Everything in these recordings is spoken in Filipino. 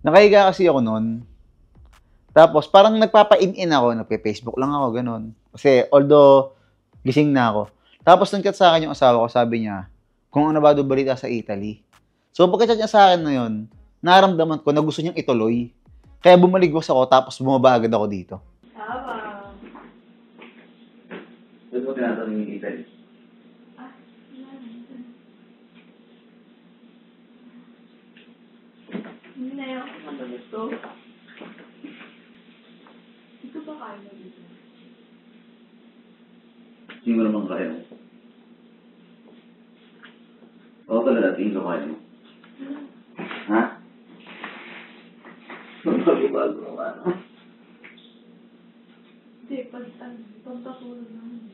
Nakahiga kasi ako noon. Tapos, parang nagpapa-in-in ako. Nagpe-Facebook lang ako, ganun. Kasi, although, gising na ako. Tapos, nag-chat sa akin yung asawa ko, sabi niya, kung ano ba doon balita sa Italy. So, pagka-chat niya sa akin na yun, naramdaman ko na gusto niyang ituloy. Kaya bumaligwas ako, tapos bumaba agad ako dito. Tama. Ba't mo tinatanong yung Italy? Hindi na yan ako madalit to. Ito ba kaya mo dito? Hindi mo naman kaya mo. Oo talaga, tingin ko kaya mo. Ha? Bago-bago naman. Hindi, pagtatulog naman.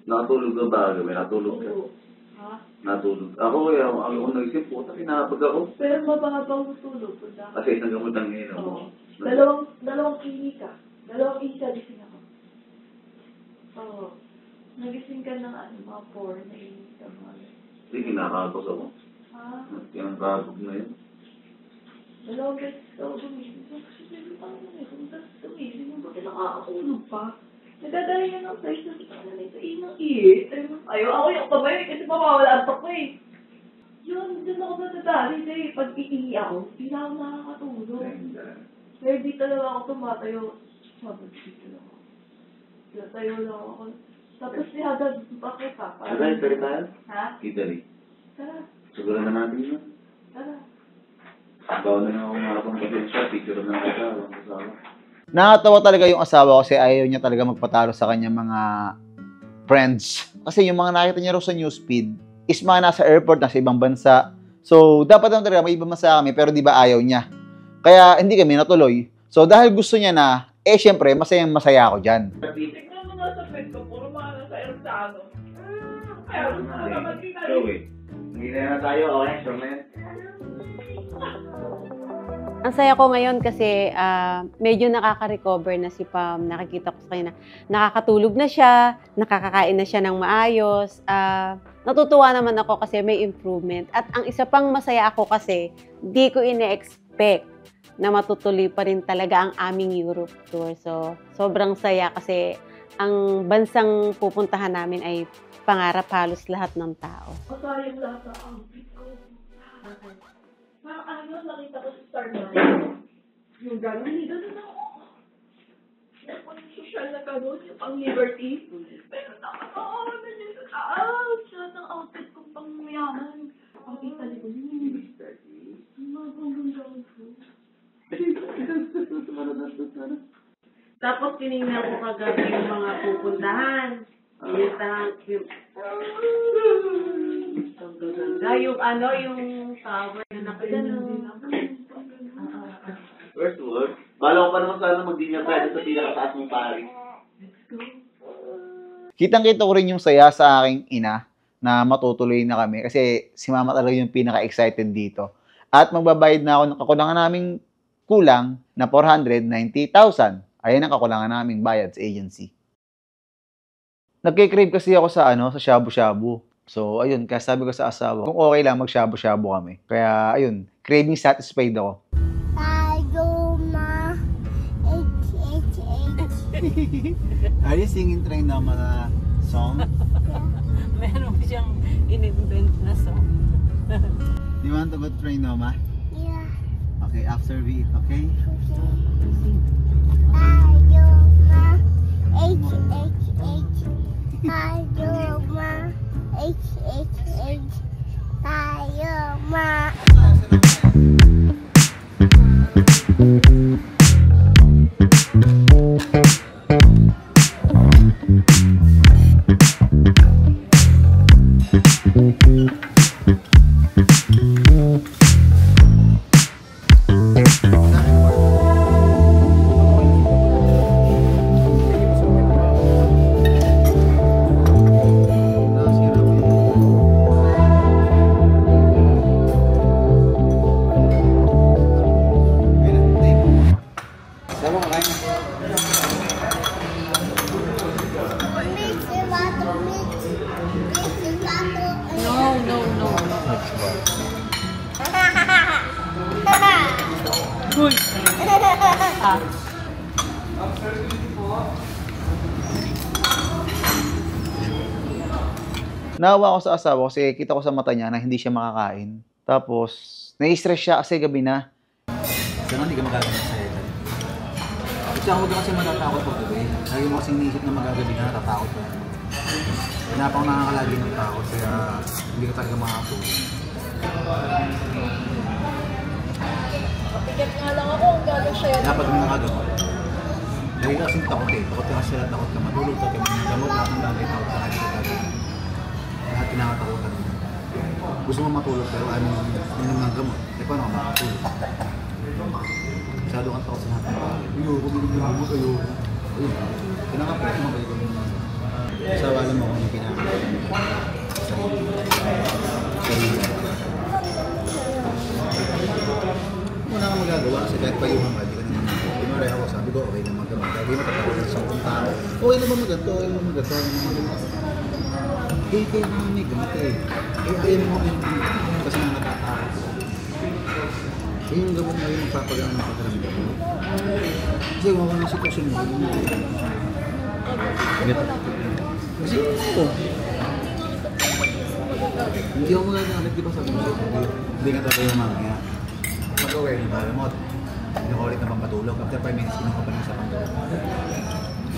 Natulog ka ba? May natulog ka? Oo. Ha? Natulog. Ako kaya, ako nagisip po, pinapag ako. Pero mababang tulog. Kasi isang gamot lang ngayon. Oo. Dalawang klinika. Dalawang isa gising ako. Oo. Nagising ka ng mga 4 na inis ka mga. Hindi, kinakagos ako. Ha? Kinakagos na yun. Dalawang beses ako gumising. Kasi sabi ko, kung gumising mo, bakit nakakakulog pa? Nagdadala ng size na sa nito, inang ayaw ako yung kamay kasi mawawala ang tako eh. Yun, dun ako natadali dahil pag iihi ako, hindi na ako nakakatulog. Kaya di talaga ako tumatayo. Sabi, dito lang ako. Tayo lang ako. Tapos nihagad bakit pa. Italy, pwede tayo? Ha? Italy. Tara. Siguro na natin yun. Tara. Bawa na lang ako mga pang pasensya, picture na kita, walang kasama. Nakakatawa talaga yung asawa ko kasi ayaw niya talaga magpatalo sa kanya mga friends. Kasi yung mga nakita niya raw sa newsfeed is mga nasa airport, nasa ibang bansa. So, dapat naman talaga may ibang bansa kami, pero di ba ayaw niya. Kaya hindi kami natuloy. So, dahil gusto niya na, syempre, masayang-masaya ako dyan. Tignan mo nga sa friend ko, puro mga nasa aeroplano. Ayaw mo na magkita So, wait. Hindi na tayo, okay? Sure na yan. Ang saya ko ngayon kasi medyo nakaka-recover na si Pam. Nakikita ko sa kanya na nakakatulog na siya, nakakakain na siya ng maayos. Natutuwa naman ako kasi may improvement. At ang isa pang masaya ako kasi di ko ine-expect na matutuloy pa rin talaga ang aming Europe tour. So, sobrang saya kasi ang bansang pupuntahan namin ay pangarap halos lahat ng tao. Masayang lahat ng outfit ko. Parang ano, nakita ko sa Star Night. Yung gano'n, hindi gano'n ako. Yung pang social na gano'n, yung pang liberty. Pero nakakaawa na niya sa taas. Lahat ng outfit kong pang mayaman. Ang Italy ko, yung liberty. Ang ganda ko. Tapos tinignan ko kagabi yung mga pupuntahan. Yung yung ano, yung tower na nakagano. First word. Bala ko pa naman sana mag-dinner tayo sa pinakataas mong pari. Kitang-kita ko rin yung saya sa aking ina na matutuloy na kami kasi si mama talaga yung pinaka-excited dito. At magbabayad na ako ng kakulangan naming kulang na 490,000. Ayan ang kakulangan naming bayad sa agency. Nagkikrave kasi ako sa sa shabu-shabu. So, ayun, kaya sabi ko sa asawa, kung okay lang, mag-shabu-shabu kami. Kaya, ayun, craving satisfied ako. Are you singing Trinoma song? Meron siyang in-invent na song. Do you want to go to Trinoma? Yeah. Okay, after we eat, okay? Paloma, H-H-H. Paloma, H-H-H. Paloma. Uy! Ah. Naawa ako sa asawa ko kasi kita ko sa mata niya na hindi siya makakain. Tapos, nai-stress siya kasi gabi na. Sana hindi ka magagawa sa ito. Kasi ako kasi matatakot pag gabi. Lagi mo kasing iniisip na magagabi na natatakot ka. Pinapang nakakalagi ng takot kaya hindi ka talaga makakatulog. Papigat nga lang ako, ang gagawin siya. Dapat mo nakagawa. Lagi ka kasing takot eh. Takot ka kasi takot ka matulog. Takot ka magdamot. Lahat ng bagay takot ka kasi gagawin. Lahat pinakatakutan mo. Gusto mo matulog pero ano yung mga gamot. Eh paano ka makakatulog? Masyado kang takot sa lahat ng bagay. Ayoko, binigyan ayoko. Ayun. Pinakapwede mo kayo kung sawa alam mo kung yung pinakapwede mo. Sarili. Wala kang magagawa kasi kahit payuhan ka, di ka naman magagawa. Kunwari ako, sabi ko, okay naman gamot. Lagi matatakot ng 10 tao. Okay naman maganto, okay naman maganto, okay naman maganto. Eh, kaya naman may gamot eh. Eh, kaya naman may gamot. Kasi nga natatakot. Eh, yung gamot na yun, magpapagaan ng pagkaramdam mo. Kasi kung ako ng sitwasyon mo, kasi ito. Hindi ako magagamit, di ba sabi mo sa'yo? Hindi ka talaga yung mamaya. Pag-aware ng balamot. Hindi ko ulit naman patulog. After 5 minutes, kinuha pa rin sa pantulog.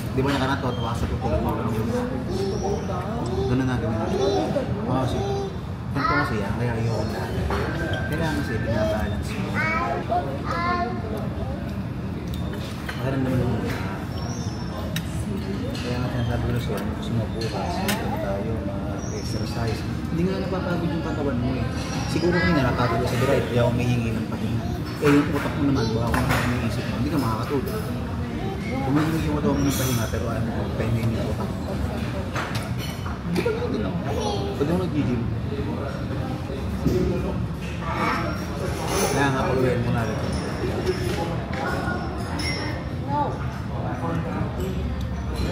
Di ba nakaraan to, tawa sa tutulog mo ng yung doon na natin natin. Oo, sige. Ganito kasi yan, kaya ayoko na. Kailangan kasi binabalance mo. Makaran naman naman. Kaya nga sinasabi ko na siya, gusto mo bukas, magkano tayo, mag-exercise. Hindi nga napapagod yung katawan mo eh. Siguro kayo nakakatulog sa drive, kaya humihingi ng pahinga. Eh yung utak mo naman, baka kung ano yung isip mo, hindi ka makakatulog. Humihingi yung katawan mo ng pahinga, pero ano, pahingin yung utak mo. Hindi ka ganun din ako. Pwede mo nag-gym. Kaya nga, pag-aware mo na rin.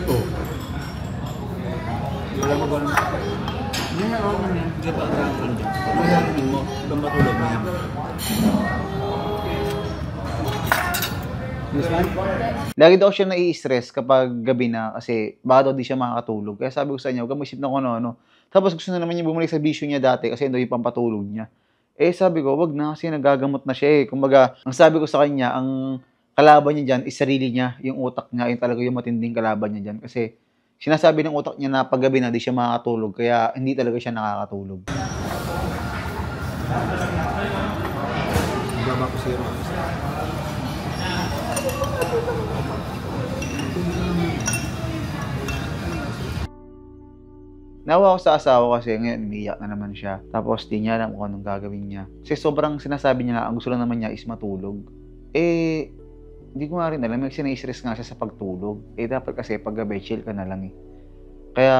Oh. Wala mo ba naman? Hindi nga ako naman yan. Hindi pa ang gagawin dyan. Pag-aware mo, ibang matulog na yan. Lagi daw siya nai-stress kapag gabi na kasi baka daw di siya makakatulog. Kaya sabi ko sa inyo, huwag kang isip na kung ano-ano. Tapos gusto na naman niya bumalik sa bisyo niya dati kasi daw yung pampatulog niya. Eh sabi ko, wag na kasi nagagamot na siya eh. Kumbaga, ang sabi ko sa kanya, ang kalaban niya dyan is sarili niya, yung utak niya, yung talaga yung matinding kalaban niya dyan. Kasi sinasabi ng utak niya na pag gabi na di siya makakatulog, kaya hindi talaga siya nakakatulog. Baba ko siya. Nawa ko sa asawa kasi ngayon umiiyak na naman siya. Tapos di niya alam kung anong gagawin niya. Kasi sobrang sinasabi niya na ang gusto lang naman niya is matulog. Eh, hindi ko nga rin alam. May sinai-stress nga siya sa pagtulog. Eh, dapat kasi pag gabi, chill ka na lang eh. Kaya,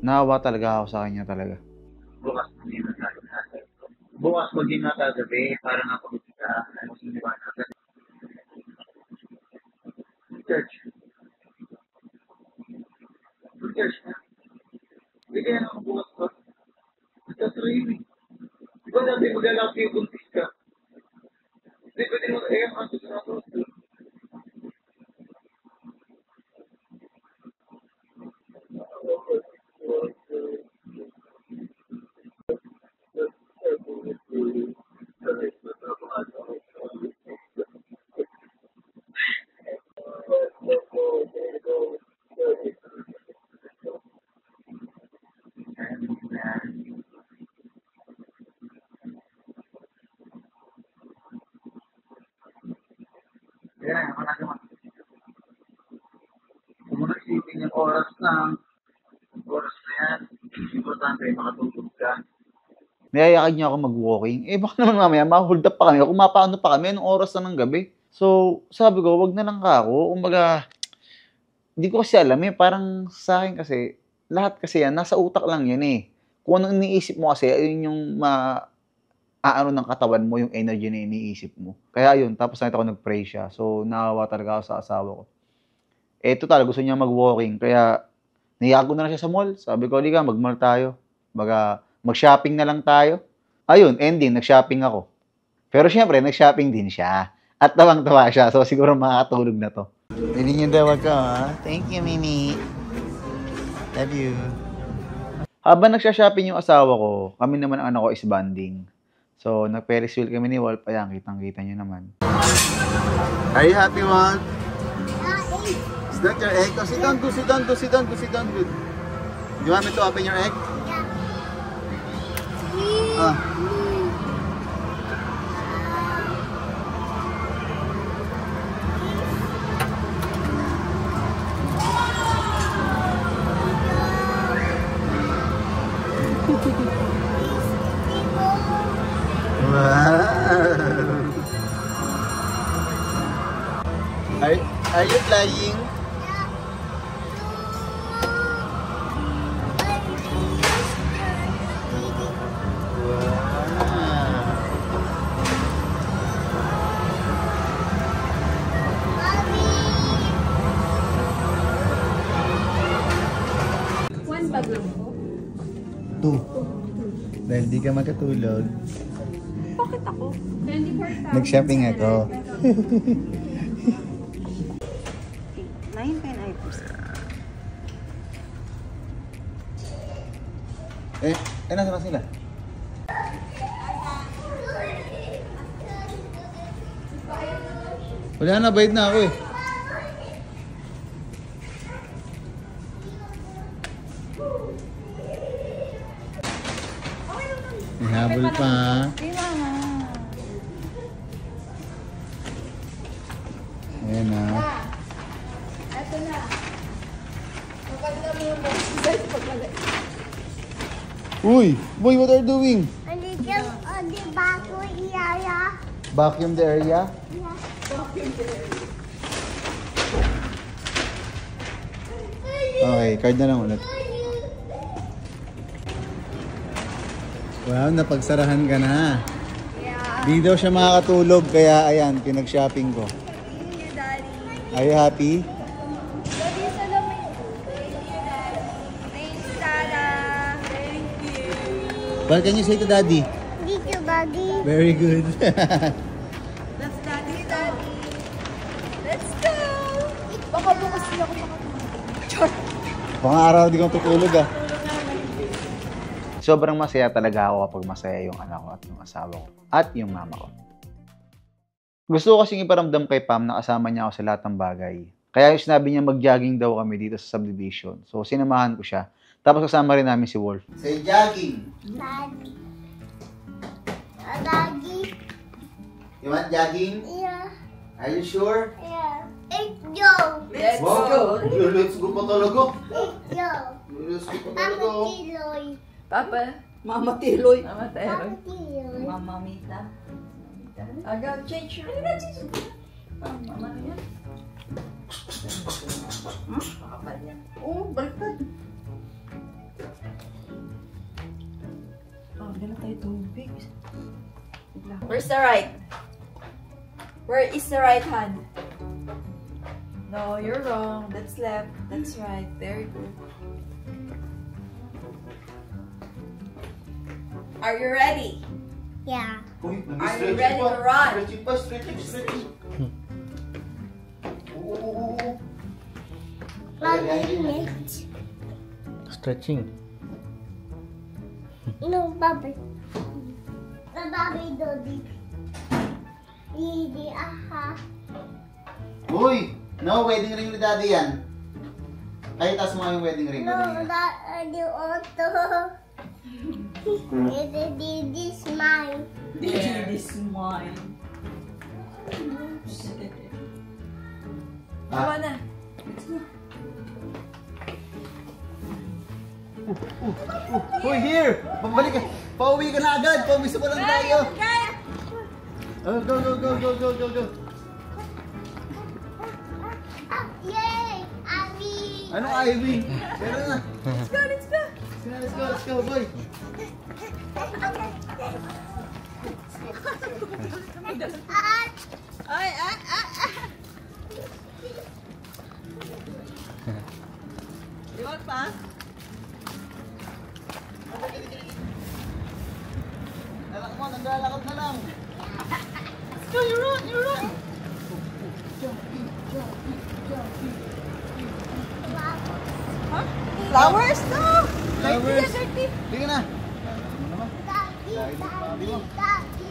nawa talaga ako sa kanya talaga. Bukas maging natagabi. Bukas maging natagabi para napagod ka. Ano sa liwanag? Church. Church na. Hindi kaya nakabukas ka. Nagtatraining. Di ba dati maglalaki yung buntis ka? Hindi pwede mo ang aso sa aso. Kaya ako nagawa. Kung mo naisipin yung oras na yan, importante makatulog ka. Niyayakag niya ako mag-walking. Eh, baka naman mamaya, ma-hold up pa kami. Kung mapaano pa kami, anong oras na ng gabi? So, sabi ko, wag na lang ka ako. Kumbaga, hindi ko kasi alam eh. Parang sa akin kasi, lahat kasi yan, nasa utak lang yan eh. Kung anong iniisip mo kasi, ayun yung aano ng katawan mo, yung energy na iniisip mo. Kaya yun, tapos nakita ko nag-pray siya. So, nakawa talaga ako sa asawa ko. Eh, total, gusto niya mag-walking. Kaya, niyakag ko na lang siya sa mall. Sabi ko, halika, mag-mall tayo. Baga, mag-shopping na lang tayo. Ayun, ending, nag-shopping ako. Pero syempre, nag-shopping din siya. At tawang-tawa siya. So, siguro makakatulog na to. Pili niyo daw ako, ha? Thank you, Mimi. Love you. Habang nagsha-shopping yung asawa ko, kami naman ang anak ko is bonding. So, nag-Ferris wheel kami ni Wolf. Ayan, kitang-kita niyo naman. Are you happy, Wolf? Is that your egg? Oh, sit down, go, sit down, go, sit down, go, sit down, good. Do you want me to open your egg? Ah. Are you flying? One bag lang po. 2. Dahil di ka makatulog. Bakit ako? 24,000. Nag-shopping ako. 9.9%. Nasa na sila? Wala na, bayad na ako eh. May habol pa. Ayan na. Ito na. Maganda mo na. Guys, pagbalik. Uy! Boy, what are you doing? Di ba ko iyaya? Vacuum the area? Okay, card na lang ulit. Wow, napagsarahan ka na. Di daw siya makakatulog, kaya ayan, pinag-shopping ko. Thank you, Daddy. Are you happy? Daddy, salamin. Thank you, Daddy. Thanks, Dada. Thank you. What can you say to Daddy? Dito, Daddy. Very good. That's Daddy, Daddy. Let's go. Baka bukas na ako makatulog. Mga araw di kong tutulog ah. Sobrang masaya talaga ako kapag masaya yung anak ko at yung asawa ko at yung mama ko. Gusto ko kasing iparamdam kay Pam na kasama niya ako sa lahat ng bagay. Kaya yung sinabi niya mag-jogging daw kami dito sa subdivision. So sinamahan ko siya. Tapos kasama rin namin si Wolf. Say jogging! Daddy. Daddy. You want jogging? Yeah. Are you sure? Yeah. Let's go. Let's go. Let's go pa talaga. Let's go. Let's go pa Mama Tiloy. Papa, Mama Tiloy. Mama Mama Tiloy. Mama Mita. Agaw, change. Halika, change. Mama na yan. Makapal yan. Oo, baliktad. Gano'n tayo tubig. Where's the right? Where is the right hand? No, you're wrong. That's left. That's right. Very good. Are you ready? Yeah. Are you ready to run? Stretching pa, stretching. Mami, Stretching. no, Bobby. Bobby, Dodi. Didi, aha. Uy! No, wedding ring ni Daddy yan. Ay, taas mo nga yung wedding ring. No, Wedding ring. Daddy, auto. This is mine. This is mine. Tama na. Uy, here! Pabalik ka! Pauwi ka na agad! Pamiso pa lang tayo! Oh, go! Yay! Abby! Anong Ivy? Meron na! Let's go. Let's go, boy! Ay. Iwan pa? Anak mo, naglalakad na lang! Let's go, you run. Flowers? No! Flowers. Dirty. Sige na. Daddy, daddy, daddy. Daddy, daddy.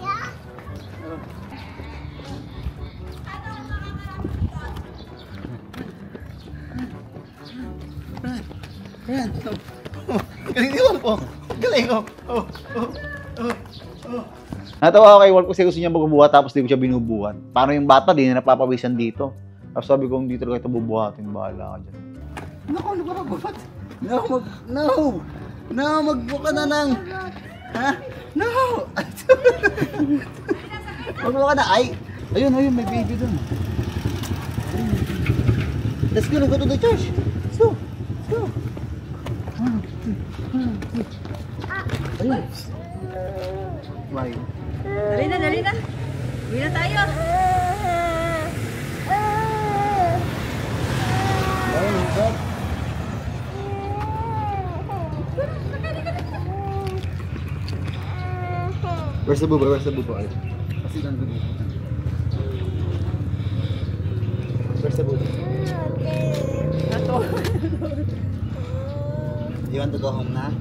Yeah. Ayan. Galing ni Wolf, oh. Galing, oh. Natawa ako kay Wolf kasi gusto niya magbubuhat tapos di ko siya binubuhat. Paano yung bata, di na napapawisan dito. Tapos sabi ko, hindi talaga ito bubuhatin. Bahala ka dyan. Naku, ano ba nabuhat? No, magbuka na ng... Ha? No! Magbuka na. Ay! Ayun, may baby dun. Let's go to the church. Let's go. Ayun. Why? Dali na. Uwi na tayo. Where's the booba? Ay. Kasi lang dun. Where's the booba? You want to go home na?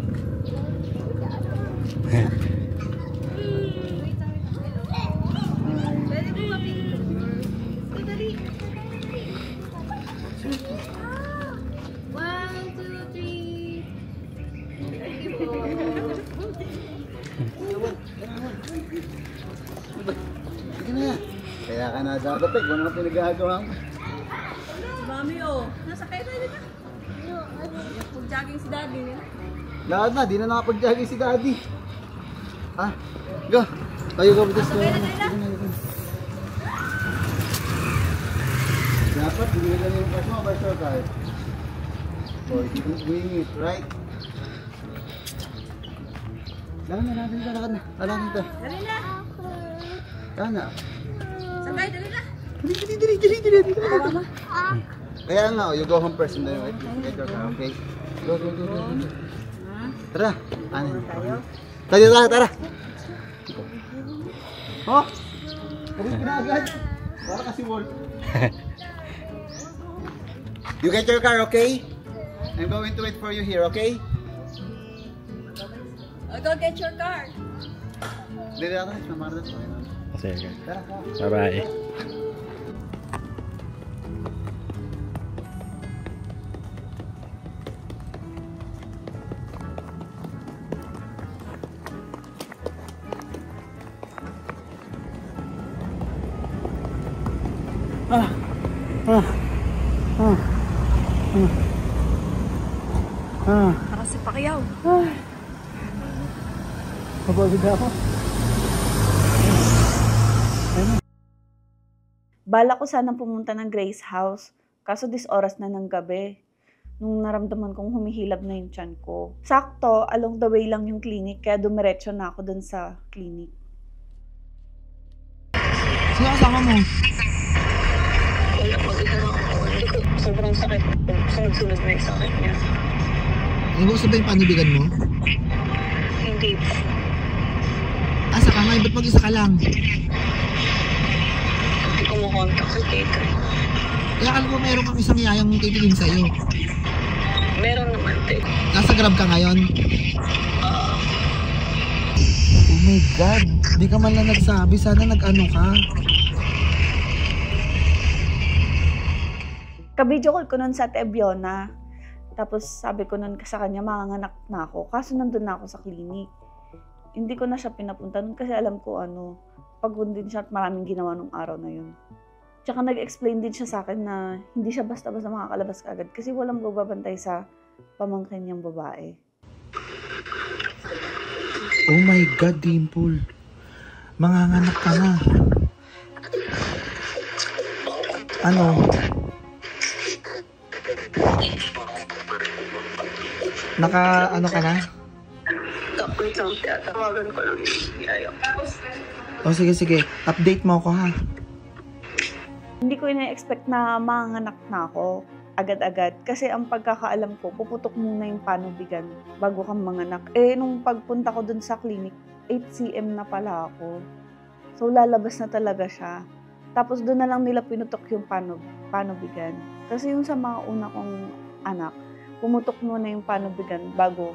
Sige na. Kaya ka na dapat kung ano pinagagawa mo. Mami, oh. Nasa kayo tayo na. Pag-jogging si daddy nila. Lahat na, di na nakapag-jogging si daddy. Ah, go. Tayo go, bitas ko. Dapat, binigyan yung cash mo by short card. Or you keep doing it, right? Lakad na. Dali na. Lakad na. Sabay, dali na. Dali. Kaya nga, you go home first and then wait. Get your car, okay? Go. Tara. Ano? Tara. Oh? Kabit ka na agad. Para kasi Wolf. You get your car, okay? I'm going to wait for you here, okay? Go get your car. Dili ako, mamardas ko. Sige. Tara. Bye-bye. Kasi Pacquiao. Mapagod ako. Bala ko sanang pumunta ng Grace House, kaso oras na ng gabi. Nung naramdaman kong humihilab na yung tiyan ko. Sakto, along the way lang yung clinic, kaya dumiretso na ako dun sa clinic. Sino kasama mo? Wala, mag-isa lang ako. Sobrang sakit. Sunod-sunod na yung sakit niya. Ano ba sabihin panubigan mo? Hindi po. Asa ka nga, ba't mag-isa ka lang? Hindi ko makontak si Tito. Kaya alam mo meron kang isang yayang titigin sa'yo. Meron naman, Tito. Nasa Grab ka ngayon? Oh my God, di ka man lang nagsabi. Sana nag-ano ka. Ka-video call ko nun sa Ate Biona. Tapos sabi ko nun sa kanya, manganganak na ako. Kaso nandun na ako sa clinic. Hindi ko na siya pinapunta nun kasi alam ko pagod din siya at maraming ginawa nung araw na yun. Tsaka nag-explain din siya sa akin na hindi siya basta-basta makakalabas kaagad kasi walang babantay sa pamangkin niyang babae. Oh my God, Dimple. Manganganak ka na. Ano? ano ka na? Wait lang, tawagan ko lang yung ayaw. O sige, update mo ako ha. Hindi ko ina-expect na manganak na ako agad-agad. Kasi ang pagkakaalam ko, puputok muna yung panubigan bago kang manganak. Nung pagpunta ko dun sa clinic, 8 cm na pala ako. So, lalabas na talaga siya. Tapos doon na lang nila pinutok yung panubigan. Kasi yung sa mga una kong anak, pumutok muna yung panubigan bago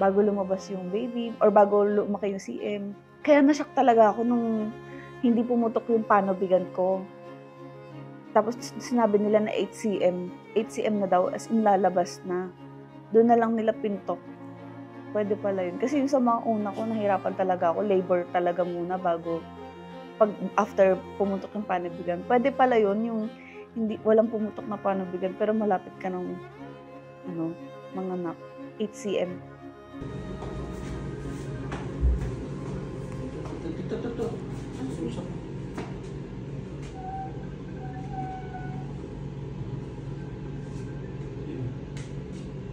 lumabas yung baby or bago lumaki yung CM. Kaya nashock talaga ako nung hindi pumutok yung panubigan ko. Tapos sinabi nila na 8 cm. 8 cm na daw, as in lalabas na. Doon na lang nila pintok. Pwede pala yun. Kasi yung sa mga una ko, nahirapan talaga ako. Labor talaga muna bago, after pumutok yung panubigan. Pwede pala yun, yung walang pumutok na panubigan, pero malapit ka ng, mga anak. 8 cm.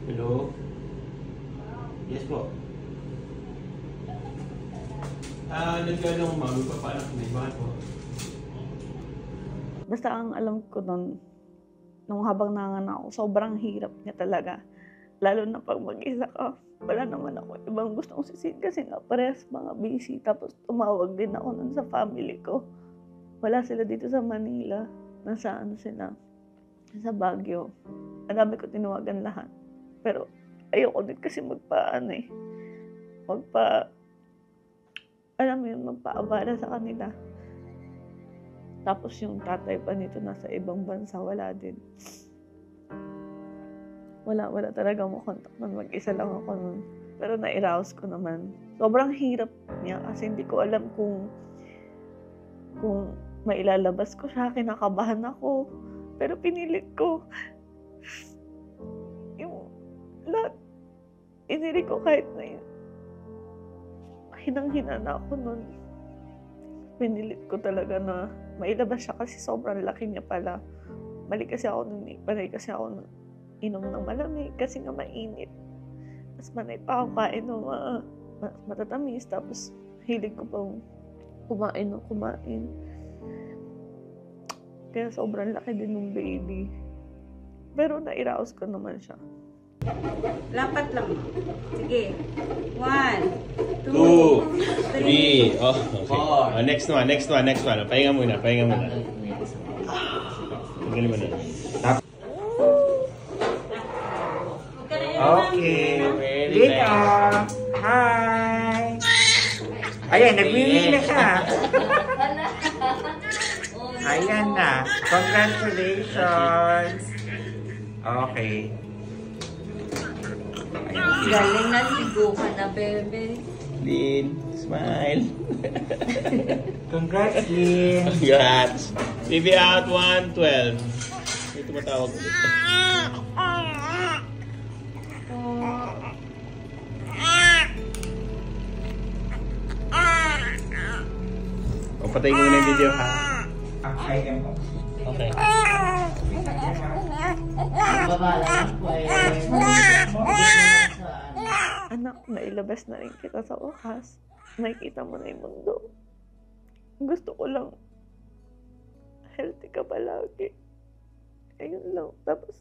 Hello? Yes po. Naglalong mami pa paanak na iba po. Basta ang alam ko nun, nung habang nanganak ako, sobrang hirap niya talaga. Lalo na pag mag-isa ka, wala naman ako ibang gustong sisin kasi nga parehas mga busy. Tapos tumawag din ako nun sa family ko. Wala sila dito sa Manila. Nasa sila? Sa Baguio. Ang dami ko tinawagan lahat. Pero ayoko din kasi magpaabala sa kanila. Tapos yung tatay pa nito nasa ibang bansa, wala din. Wala talaga makontak nun. Mag-isa lang ako nun. Pero na-arouse ko naman. Sobrang hirap niya kasi hindi ko alam kung mailalabas ko siya. Kinakabahan ako. Pero pinilit ko. Yung lahat, iniri ko kahit na yun. Hinang-hina na ako nun. Pinilit ko talaga na mailabas siya kasi sobrang laki niya pala. Panay kasi ako nun inom ng malamig kasi nga mainit. Mas manay pa ako kain ng matatamis. Tapos hilig ko pang kumain. Kaya sobrang laki din ng baby. Pero na-arouse ko naman siya. Lapat lang. Sige. 1, 2, 3. Oh, okay. Next one. Pahinga muna. Pahinga mo na. Okay. Lito. Hi. Ayan, nagmimili na siya. Ayan na. Congratulations. Okay. galing na ligo ka na, bebe. Lin, smile. Congrats, Lin. Congrats. Baby out 112. May tumatawag ulit. Patay ko muna yung video, ha? Okay. Anak, nailabas na rin kita sa wakas. Nakikita mo na yung mundo. Gusto ko lang healthy ka palagi. Ayun lang. Tapos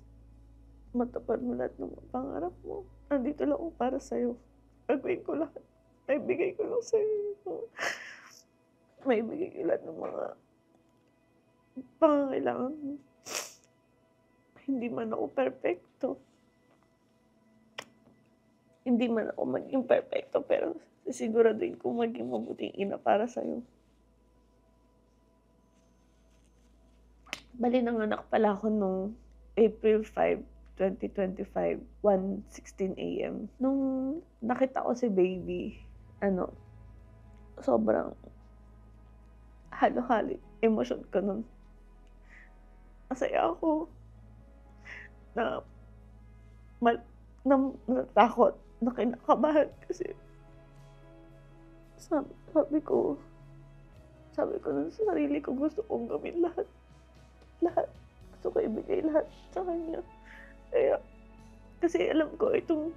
matupad mo lahat ng pangarap mo. Nandito lang ako para sa'yo. Gagawin ko lahat. Naibigay ko lang sa'yo. Maibigay ko lahat ng mga pangangailangan mo. Hindi man ako perfecto. Hindi man ako maging perfecto, pero sisiguraduhin ko maging mabuting ina para sa'yo. Bali, nanganak pala ako nung April 5, 2025, 1:16 a.m. Nung nakita ko si baby, sobrang halo-halo emosyon ko nun. Masaya ako na natakot, na kinakabahan kasi sabi ko nun sa sarili ko, gusto kong gawin lahat. Gusto ko ibigay lahat sa kanya. Kaya Kasi alam ko, itong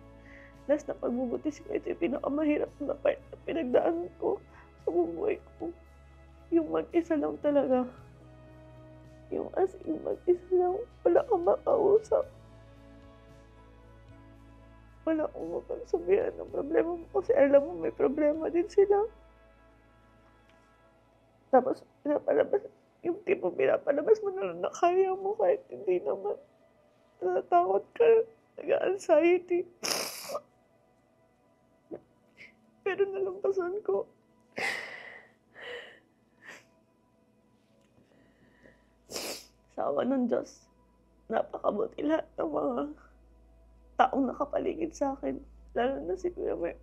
last na pagbubuntis ko, ito yung pinakamahirap na part na pinagdaanan ko sa buhay ko. Yung mag-isa lang talaga. Yung as in, mag-isa lang. Wala kang makausap. Wala akong mapagsabihan ng problema mo kasi alam mo may problema din sila. Tapos pinapalabas, yung tipo pinapalabas mo na lang na kaya mo kahit hindi naman. Natatakot ka, nag-anxiety. Pero nalampasan ko. Sa awa ng Diyos, napakabuti lahat ng mga taong nakapaligid sa akin. Lalo na si Kuya May.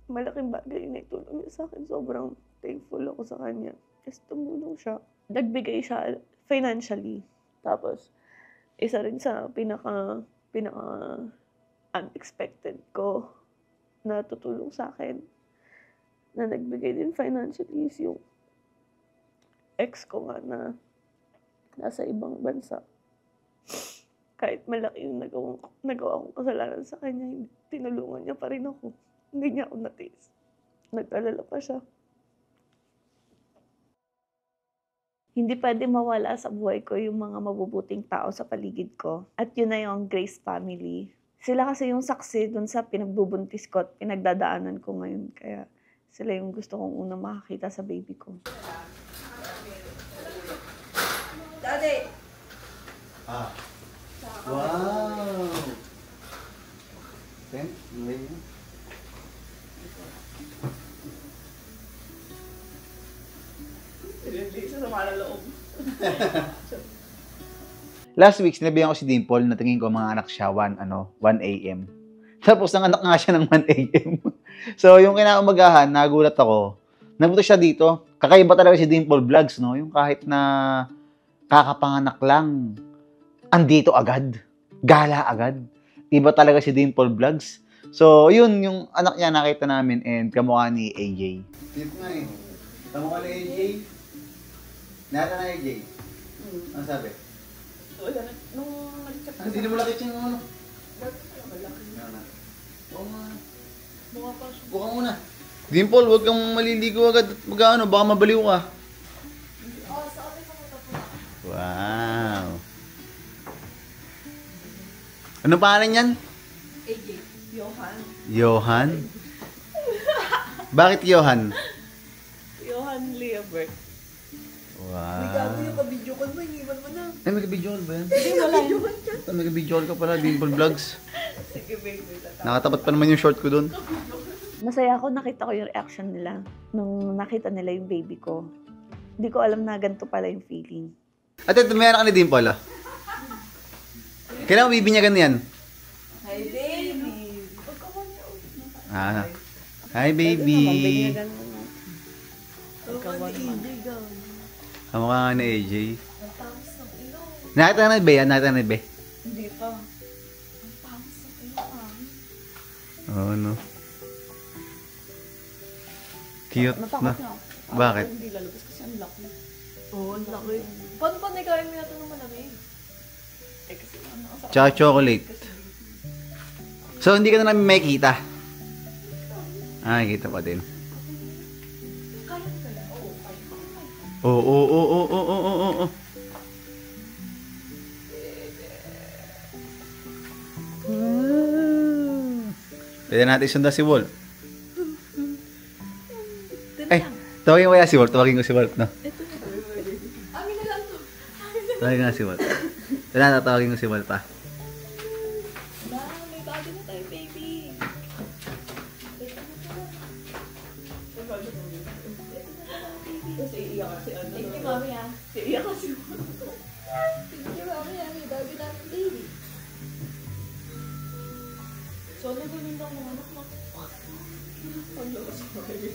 Malaking bagay na itulong niya sa akin. Sobrang thankful ako sa kanya. Kasi tumulong siya. Nagbigay siya financially. Tapos, isa rin sa pinaka unexpected ko na tutulong sa akin na nagbigay din financially is yung ex ko nga na nasa ibang bansa. Kahit malaki yung nagawa kong kasalanan sa kanya, tinulungan niya pa rin ako. Hindi niya ako natiis. Nag-alala pa siya. Hindi pwede mawala sa buhay ko yung mga mabubuting tao sa paligid ko. At yun na yung Grace family. Sila kasi yung saksi dun sa pinagbubuntis ko at pinagdadaanan ko ngayon. Kaya sila yung gusto kong unang makakita sa baby ko. Daddy! Wow! Ten? Ngayon yun? Last week, sinabihan ko si Dimple na tingin ko mga anak siya 1 a.m. Tapos nanganak nga siya ng 1 a.m. So, yung kinaumagahan, nagulat ako. Nagpunta siya dito. Kakaiba talaga si Dimple Vlogs, no? Yung kahit na kakapanganak lang, andito agad. Gala agad. Iba talaga si Dimple Vlogs. So, yun, yung anak niya nakita namin and kamukha ni AJ. Dito nga eh. Kamukha ni AJ. Nata na AJ. Ano sabi? Wala na. Nung nag-chat Hindi na mo lakit yung ano. Buka muna. Dimple, huwag kang maliligo agad. Magkano, baka mabaliw ka. Wow. Ano pangalan yan? AJ. Johan. Johan? Bakit Johan? Johan Leobert. Wow. Yung ka-video call mo, iniwan mo na. Ay, may ka-video call ba yan? Hindi, wala yun. May ka-video call ka pala, Dimple Vlogs. Sige, baby. Nakatapat pa naman yung short ko doon. Masaya ako, nakita ko yung reaction nila nung nakita nila yung baby ko. Hindi ko alam na ganito pala yung feeling. At ito, may anak ka ni Dimple, ah. Kailangan mo bibinyagan yan? Hi, baby. Ah. Hi, baby. Kamukha nga ni AJ. Nakita ka na ba yan? Nakita ka na ba? Hindi pa. Oo, no. Cute na. Natakot na. Bakit? Hindi lalabas kasi ang laki. Oo, ang laki. Paano pa nagkain mo natin ng malamig? Eh, kasi ano sa... Tsaka chocolate. So, hindi ka na namin makikita. Ah, kita pa din. Kaya mo kaya? Oo, kaya. Oo. Pwede natin sundan si Wolf. Ay, tawagin mo kaya si Wolf. Tawagin ko si Wolf, no? Amin na lang to. Tawagin nga si Wolf. Tawagin ko si Wolf, pa. May bago na tayo, baby. Kasi iiyak kasi ano. Thank you, mami, ah. Iiyak kasi. Thank you, mami, ah. May bago na tayo, baby. So, ano ba yung mga anak mo? Paglabas mo kayo.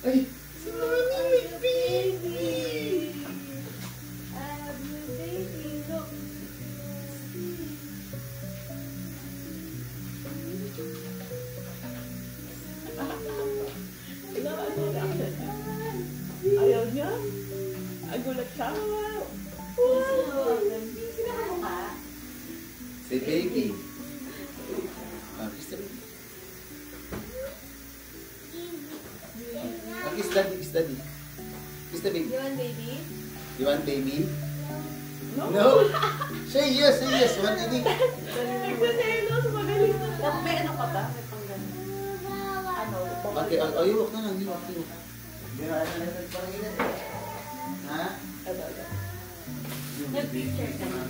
Ay! Si Mami, may baby! I have your baby, look. Ayaw niya? Agulat siya. Baby. Kiss the baby. Kiss daddy, kiss daddy. Kiss the baby. You want baby? You want baby? No. Say yes, say yes. Want baby? Nagsaselos, magaling na. May ano ka ba? May panggan. Ano? Okay, iwak na lang, iwak. Hindi na nagparanginan eh. Ha? Nag-picture ka na.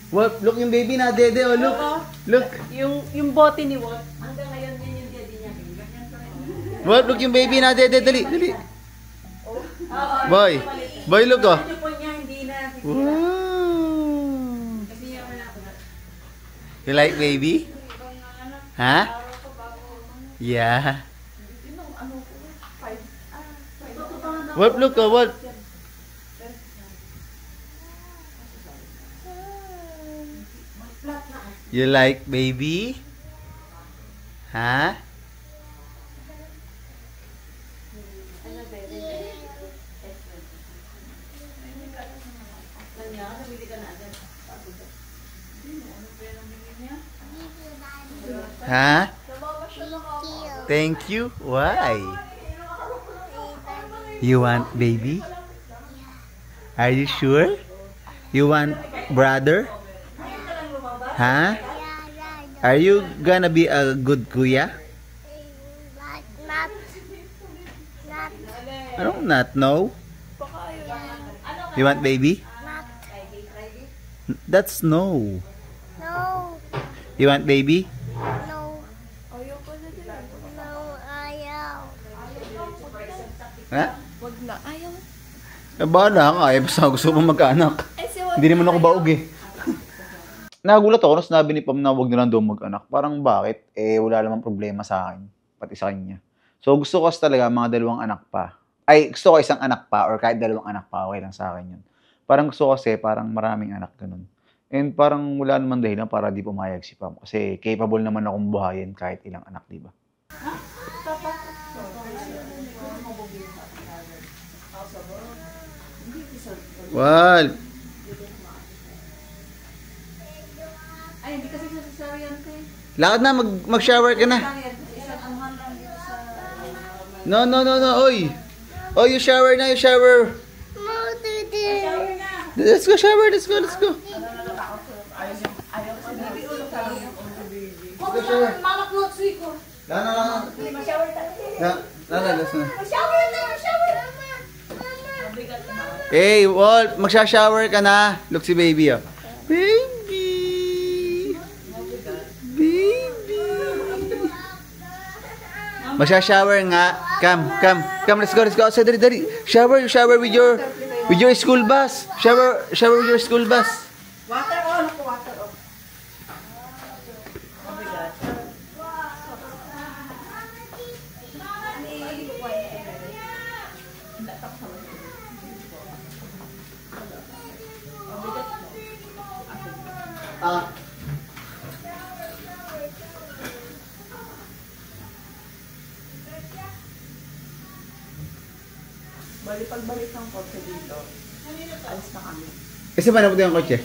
What? Look yung baby na, dede, oh, look. Look. Yung bote ni Walt, hanggang ngayon yun yung daddy niya. What? Look yung baby na, dede, dali, dali. Boy. Boy, look, oh. Yung po niya, hindi na. Wow. Kasi niya wala ko na. You like baby? Ha? Yeah. What? Look, oh, what? You like baby? Ha? Ha? Thank you. Why? You want baby? Are you sure? You want brother? Huh? Are you gonna be a good kuya? I don't not know. You want baby? That's no. No. You want baby? No. No, ayaw. Ha? Wag na. Ayaw. Bahala nga eh. Basta gusto mo magkaanak. Hindi naman ako baog eh. Nagulat ako nung sinabi ni Pam na huwag na lang daw mag-anak. Parang bakit? Eh, wala namang problema sa akin. Pati sa kanya. So, gusto ko kasi talaga mga dalawang anak pa. Ay, gusto ko isang anak pa or kahit dalawang anak pa. Okay lang sa akin yun. Parang gusto ko kasi parang maraming anak ganun. And parang wala naman dahilan para di pumayag si Pam. Kasi capable naman akong buhayin kahit ilang anak, di ba? Well, Ay, hindi kasi sasasawi yan kayo. lakad na, mag-shower ka na. Isang anuhan lang dito sa... No, oy. Oh, you shower na, you shower. Let's go shower, let's go. Mama clothes week ko. Lana. Shower tayo. Let's go. Shower na. Hey, Walt, magsha-shower ka na. Look si baby, oh. Baby. Magsha-shower nga. Come, let's go. Outside, dali. Shower with your school bus. Shower with your school bus. Water on. Ako water on. Pagbalik ng kotse dito, alis na kami. Kasi ba napunta yung kotse?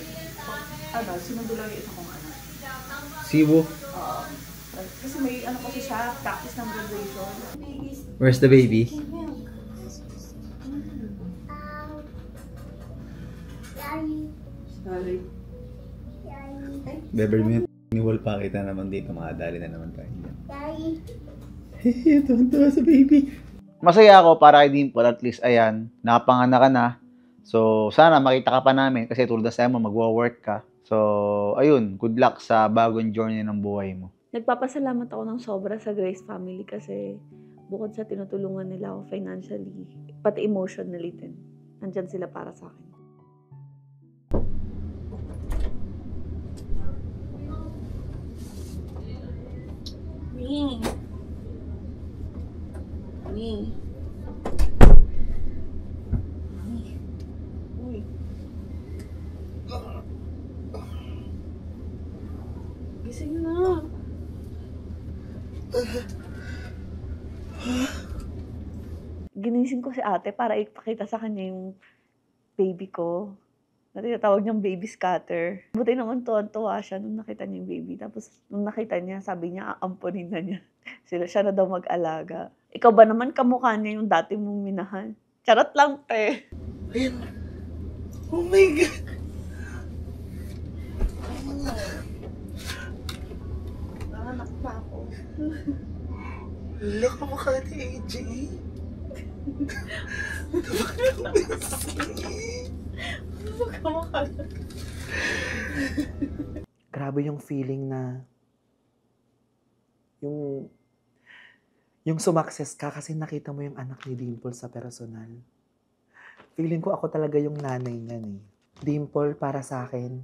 Sinundo lang yung isa kong anak. Cebu. Oo. Kasi may ano kasi siya, practice ng graduation. Where's the baby? Sorry. Beverly ni Wal pa kita naman dito. Makadali na naman tayo. Tuwan-tuwa sa baby. Masaya ako para kay Dimple. At least, ayan, nakapanganak ka na. So, sana makita ka pa namin kasi tulad sa mo, magwo-work ka. So, ayun, good luck sa bagong journey ng buhay mo. Nagpapasalamat ako ng sobra sa Grace family kasi bukod sa tinutulungan nila ako financially, pati emotionally din. Nandyan sila para sa akin. Gising na. ginising ko si ate para ipakita sa kanya yung baby ko. Na tinatawag niyang baby scatter. Buti naman tuwan-tuwa siya nung nakita niya yung baby. Tapos nung nakita niya, sabi niya, aampunin na niya. Siya na daw mag-alaga. Ikaw ba naman kamukha niya yung dati mong minahal? Charot lang, te. Ayun. Oh my God. Nanganak pa ako. Look mo ka ni AJ. Grabe yung feeling na yung sumakses ka kasi nakita mo yung anak ni Dimple sa personal. Feeling ko ako talaga yung nanay niyan eh. Dimple, para sa akin,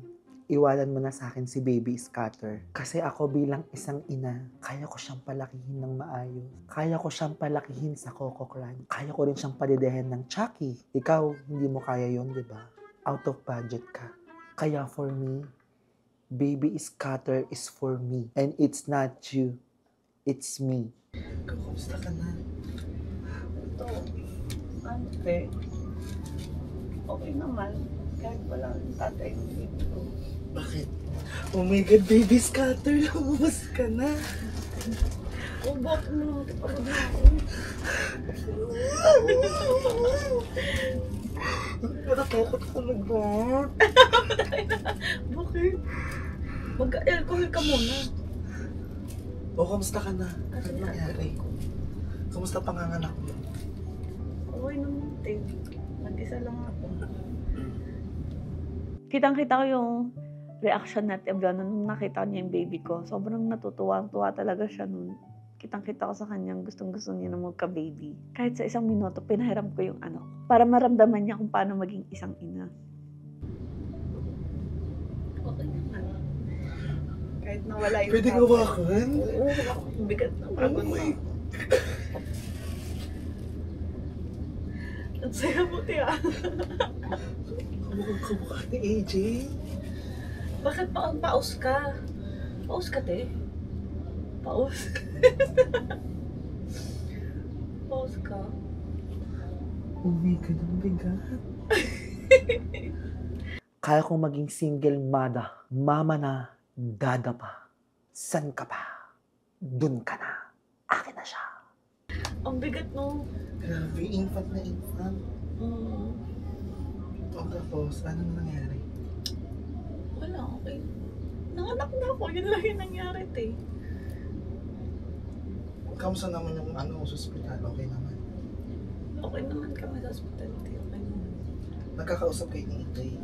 iwanan mo na sa akin si Baby Scatter. Kasi ako bilang isang ina, kaya ko siyang palakihin ng maayos. Kaya ko siyang palakihin sa Coco Crunch. Kaya ko rin siyang padidehin ng Chucky. Ikaw, hindi mo kaya yun, di ba? Out of budget ka. Kaya for me, Baby Scatter is for me. And it's not you. It's me. Kumusta ka na? Ito, ante. Okay naman. Kahit wala ang tatay ng baby ko. Bakit? Oh my God, Baby Scatter, lumabas ka na. Oh, bakit mo naman pagod na ako? Natatakot ko mag-bot. Bakit? Mag-alcohol ka muna. O, kamusta ka na? Ano nangyari? Kamusta panganganak mo? Okay naman, te. Nag-isa lang ako. Kitang-kita ko yung reaction natin nung nakita niya yung baby ko. Sobrang natutuwa talaga siya nun. Kitang-kita ko sa kanya, gustong-gusto niya na magka-baby. Kahit sa isang minuto, pinahiram ko yung anak. Para maramdaman niya kung paano maging isang ina. Okay naman. Kahit nawala yung Pwede gawakan? Oo, bigat na pagod mo. Ang saya mo, tiya. Mukhang kamukha ni AJ. Bakit paus ka? Paus ka, te? Paus? Paus ka? Oh my God, ang bigat. Kaya kong maging single mother. Mama na, dada pa. San ka pa? Dun ka na. Akin na siya. Ang bigat, no? Grabe, infant na infant. O tapos, ano nangyari? Wala, okay. Nanganak na ako. Yun lang yung nangyari, te. Kamusta naman yung ano sa ospital? Okay naman. Okay naman kami sa hospital, te. Okay naman. Nagkakausap kayo ni Itay.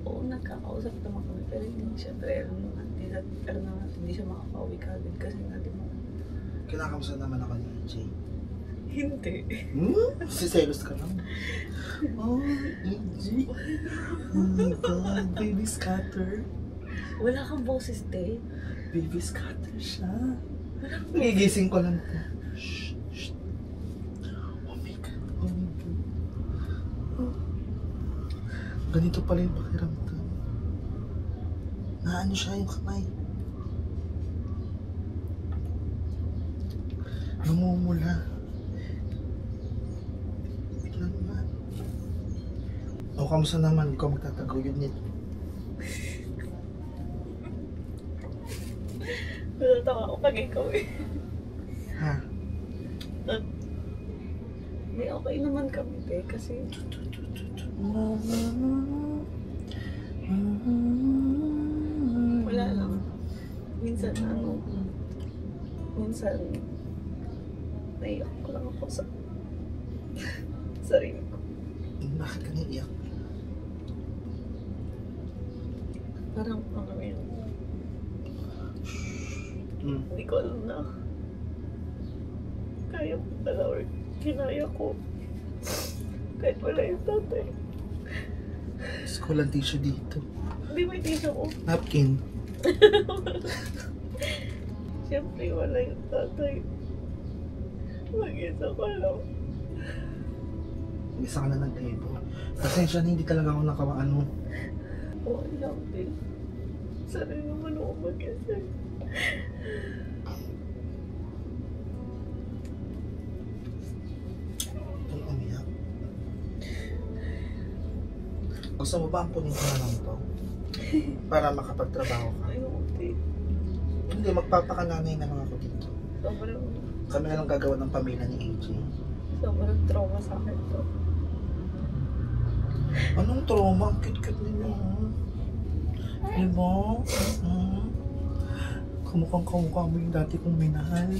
Oo, nagkakausap naman kami. Pero hindi, syempre, alam naman, hindi siya makakauwi kagad kasi nga, di ba? Kinakamusta naman ako ni AJ. Hindi. Siselos ka lang. Oh, AJ. Oh my God, Baby Scatter. Wala kang boses, te. Baby Scatter siya. Nagigising ko lang po. Shh, shh. Oh my God, oh my God. Oh. Ganito pala yung pakiramdam. Naano siya yung kamay. Namumula. Tignan mo nga. O, kamusta naman? Ikaw magtataguyod nito. Natatawa ako pag ikaw eh. Ha? Hindi, okay naman kami, te. Kasi wala lang. Minsan naiyak ko lang ako sa sarili ko. Bakit ka naiyak? Parang yun. Hindi ko alam na kaya ko pala or kinaya ko kahit wala yung tatay. Gusto ko lang tissue dito. Hindi may tissue ko. Napkin. Siyempre wala yung tatay. Mag-isa ko lang. Isa ka na nag-table. Pasensya na, hindi talaga ako nakaano. Okay lang din. Sana naman ako mag-isa. itong umiyak. Gusto mo ba ampunin ko na lang to? Para makapagtrabaho ka? Ayoko, te. Hindi, magpapakananay na lang ako dito. Sobrang, Kami na lang gagawa ng pamilya ni AJ. sobrang trauma sa akin to. Anong trauma? Ang cute-cute ninyo. Diba? Kamukhang-kamukha mo yung dati kong minahal.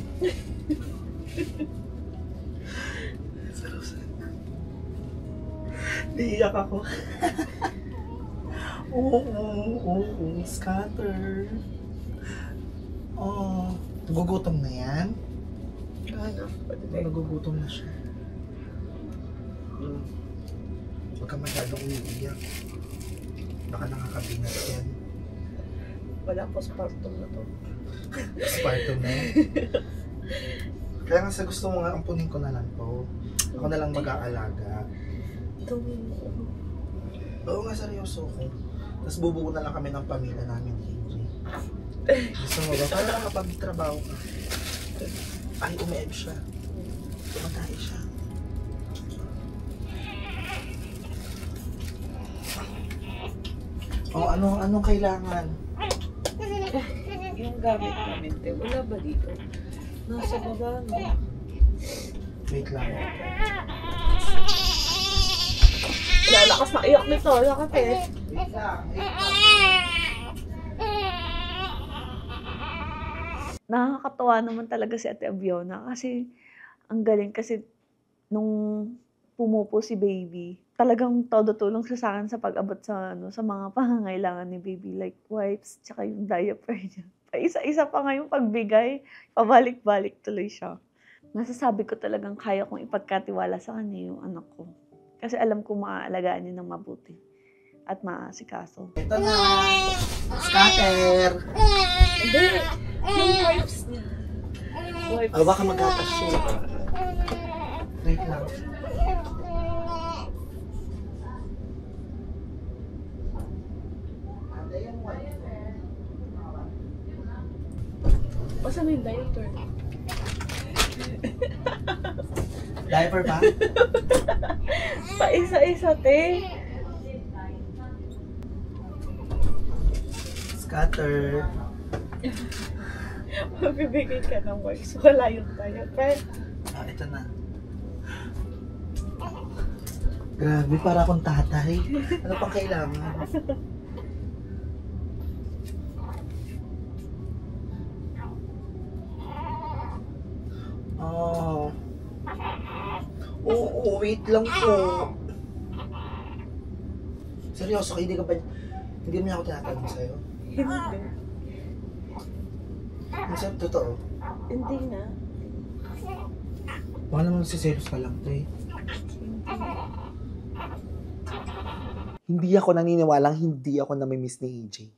Diiyak ako. Oo, scatter. Oh, nagugutom na yan? Ano? Nagugutom na siya. Huwag ka masyadong umiiyak. Baka nakakabinat yan. Wala postpartum na to. Postpartum na yan. Kaya nga sa gusto mo nga, ampunin ko na lang to. Ako na lang mag-aalaga. Oo nga, seryoso ko. Tapos bubuo na lang kami ng pamilya namin, AJ. Gusto mo ba? Para nakapag-trabaho ka. Ay, umiib siya. Tumatay siya. O, anong kailangan? Yung gamit namin, te, wala ba dito? Nasa baba, no? Wait lang. Lalakas na iyak nito, laka, te. Wait lang. Nakakatawa naman talaga si Ate Abiona kasi ang galing kasi nung pumupo si baby, talagang todo tulong siya sa akin sa pag-abot sa sa mga pangangailangan ni baby like wipes tsaka yung diaper niya. Isa-isa pa nga yung pagbigay, pabalik-balik tuloy siya. Nasasabi ko talagang kaya kong ipagkatiwala sa kanya yung anak ko. Kasi alam ko maaalagaan niya ng mabuti at maasikaso. Ito na! Scatter! Hindi, yung wipes niya. Wipes. Baka mag-atas siya. Wait lang. Basta may diaper. Diaper ba? Pa isa-isa, te. Scatter. Mabibigay ka ng wipes. Wala yung diaper. Ah, ito na. Grabe, para akong tatay. Ano pang kailangan? Oh. Oo, wait lang po. Seryoso, hindi ka ba... Hindi mo niya ako tinatanong sa'yo? Hindi. Minsan, totoo. Hindi na. Baka naman siselos ka lang, te. Hindi ako naniniwalang hindi ako namimiss ni AJ.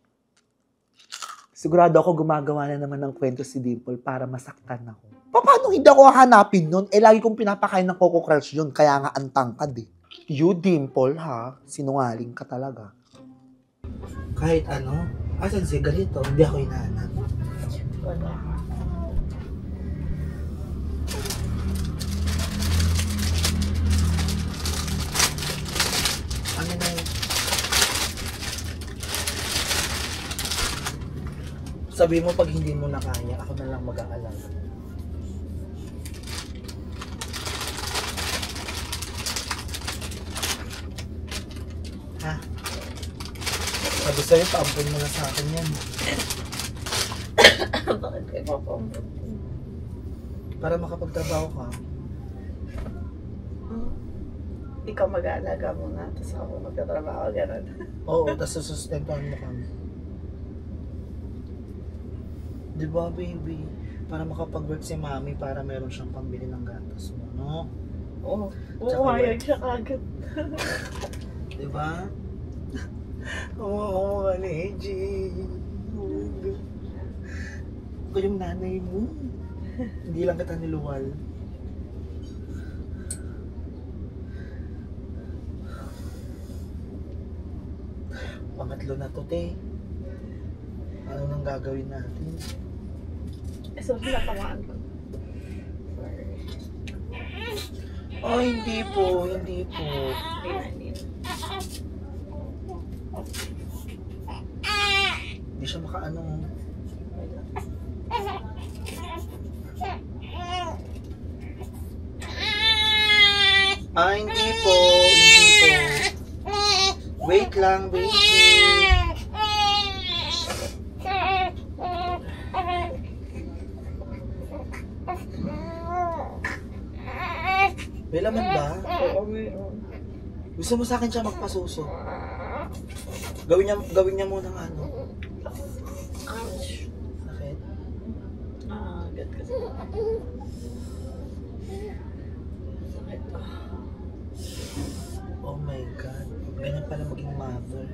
Sigurado ako gumagawa na naman ng kwento si Dimple para masaktan ako. Paano hindi ako hahanapin nun? Eh, lagi kong pinapakain ng Coco Crush yun, kaya nga ang tangkad eh. You, Dimple, ha? Sinungaling ka talaga. Kahit ano? Asan si ganito? Hindi ako hinahanap. Wala. Ano na yun? Sabi mo pag hindi mo na kaya, ako na lang mag-aalaga. Ha? Sabi sa'yo, paampun mo na sa akin yan. Bakit kayo papampun? Para makapagtrabaho ka. Ikaw mag-aalaga muna, tapos ako magtatrabaho, gano'n. Oo, tapos susustentuhan mo kami. Diba, baby? Para makapag-work si mami para meron siyang pambili ng gatas mo, no? Oo. Tsaka Umayag wala. siya kagad. Diba? Oo, ano, AJ. Ako yung nanay mo. Hindi lang kita niluwal. Pangatlo na to, te. Ano nang gagawin natin? So, natamaan ko. Oh, hindi po, hindi po. Hindi siya makaano. Ah, hindi po, hindi po. Wait lang, wait. May laman ba? Oo, meron. Gusto mo sa akin siya magpasuso? Gawin niya muna ng ano. Ouch. Sakit? Agad kasi. Sakit. Oh my God. Ganyan pala maging mother.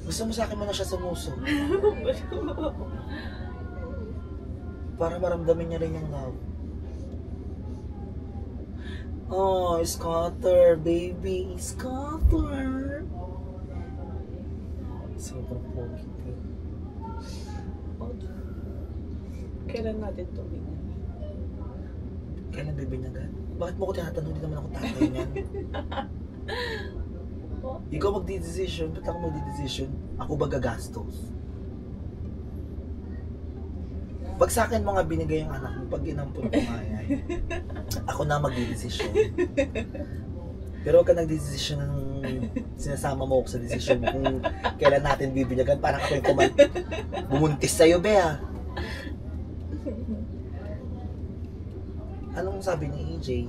Gusto mo sa akin muna siya sumuso? Para maramdamin niya rin yung love. Oh, scatter, baby. Scatter. Sobrang pogi. Kailan natin ito binyan? Kailan bibinyagan? Bakit mo ko tinatanong? Hindi naman ako tatay niyan. Ikaw magdi-decision. Ba't ako magdi-decision? Ako ba gagastos? Pag sa akin mga binigay yung anak mo, pag inampun ko nga yan, ako na magdi-decision. Pero huwag ka nag-decision ng sinasama mo ako sa decision mo kung kailan natin bibinyagan. Parang ako yung bumuntis sa'yo, Bea. Anong sabi ni EJ?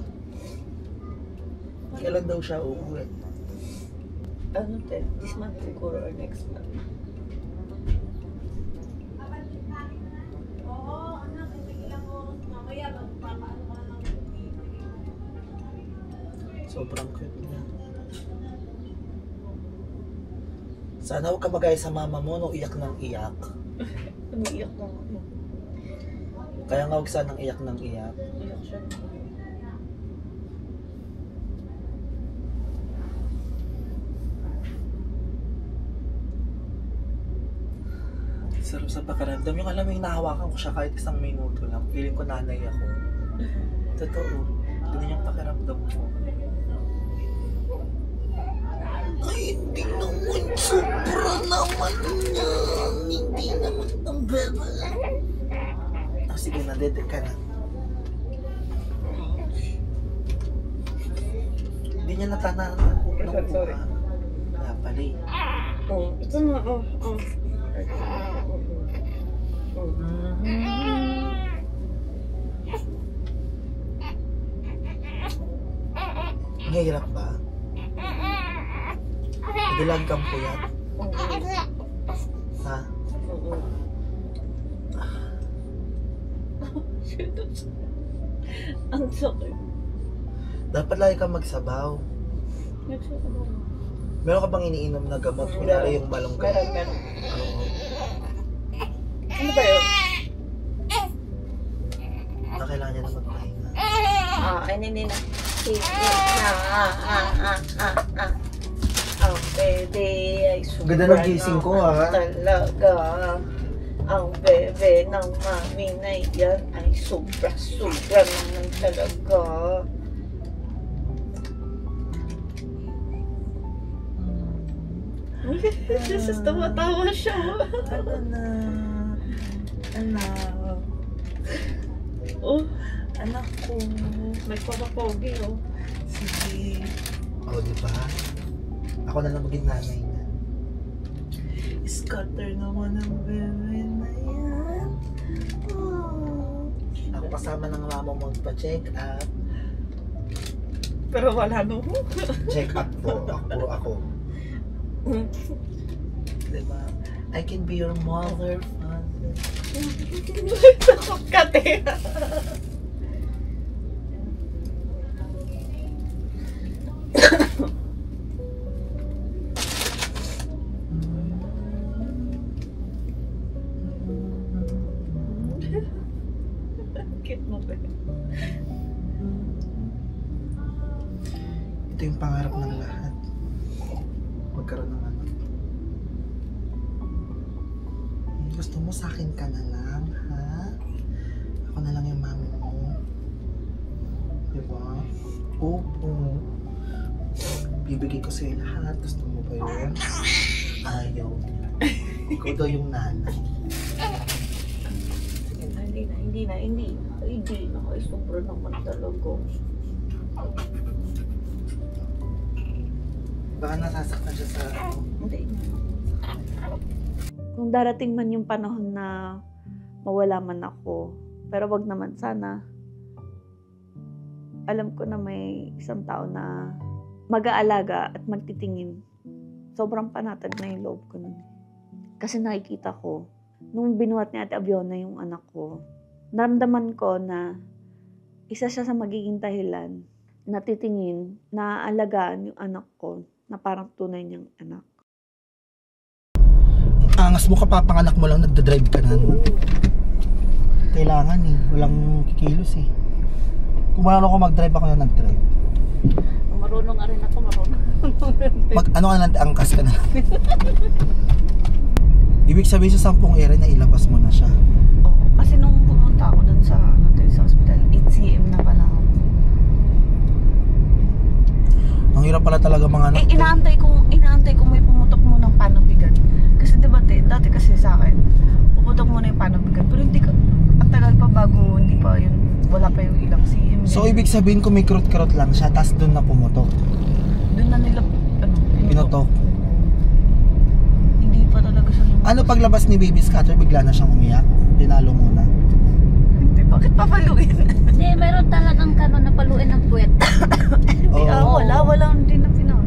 Kailan daw siya uuwi? Ano, this month siguro or next month? Sobrang cute niya. Sana huwag ka magaya sa mama mo nung iyak ng iyak. Umiiyak na ako. Kaya nga huwag sanang iyak ng iyak. Iyak siya. Sarap sa pakiramdam. Yung alam mo yung nahawakan ko siya kahit isang minuto lang. Feeling ko nanay ako. Totoo. Ganun yung pakiramdam ko. Ay, hindi naman. Sobra naman yan. Hindi naman ang bebe. Ah, sige na. Dede ka na. Hindi niya natanahan ng Sorry. Kaya pala eh. Oh, ito na. Oh. Mahirap ba? Dilag kang puyat? Ha? Ang sakit. Dapat lagi kang magsabaw. Meron ka bang iniinom na gamot? Kunyari yung malunggay? Meron. Oo. Ano ba yun? Kailangan niya na magpahinga. Ay, nini na. Ang bebe ay sobra Ganda ng gising ko, ha? talaga. Ang bebe ng mami na yan ay sobra naman talaga. Jesus, tumatawa siya. Anak. Oh, anak ko. May pamapogi, oh. Sige. O, diba? Ako na lang maging nanay niya. Scatter naman ang bebe na yan. Oh. Ako kasama ng mama mo pa-check up. Pero wala no. Check up po. Puro ako. Diba? I can be your mother, father. Takot ka, te. Cute mo ba? Ito yung pangarap ng lahat. Magkaroon ng anak. Gusto mo sa akin ka na lang, ha? Ako na lang yung mami mo. Kasi lahat gusto mo pa yun. Ayaw niya. Ikaw daw yung nanay. Hindi na. Ay, sobra naman talaga. Baka nasasaktan siya sa Hindi. Kung darating man yung panahon na mawala man ako, pero wag naman sana. Alam ko na may isang tao na mag-aalaga at magtitingin. Sobrang panatag na yung loob ko nun. Kasi nakikita ko, nung binuhat ni Ate Abiona yung anak ko, naramdaman ko na isa siya sa magiging dahilan na titingin, na aalagaan yung anak ko na parang tunay niyang anak. angas mo, kapapanganak mo lang, nagdadrive ka na. No? Kailangan eh, walang kikilos eh. Kung marunong ako mag-drive, ako na nag-drive. Kung marunong nga rin ako, marunong. Ano ka na, angkas ka na. Ibig sabihin sa 10 area na ilabas mo na siya. Oo, kasi nung pumunta ako dun sa, sa hospital, 8 cm na pala ako. Ang hirap pala talaga mga anak. Inaantay ko may pumutok mo ng panubigan. Kasi diba, dati kasi sa akin, puputok mo na yung panubigan. Pero hindi ka, ang tagal pa bago, hindi pa yun, wala pa yung ilang cm. So, ibig sabihin kung may krot-krot lang siya, tas doon na pumutok. Doon na nila, pinutok. Hindi pa talaga siya lumakas. Ano paglabas ni Baby Scatter, bigla na siyang umiyak? Pinalo muna. Hindi, bakit papaluin? Hindi, meron talagang kanon na paluin ng puwet. Wala, hindi na pinalo.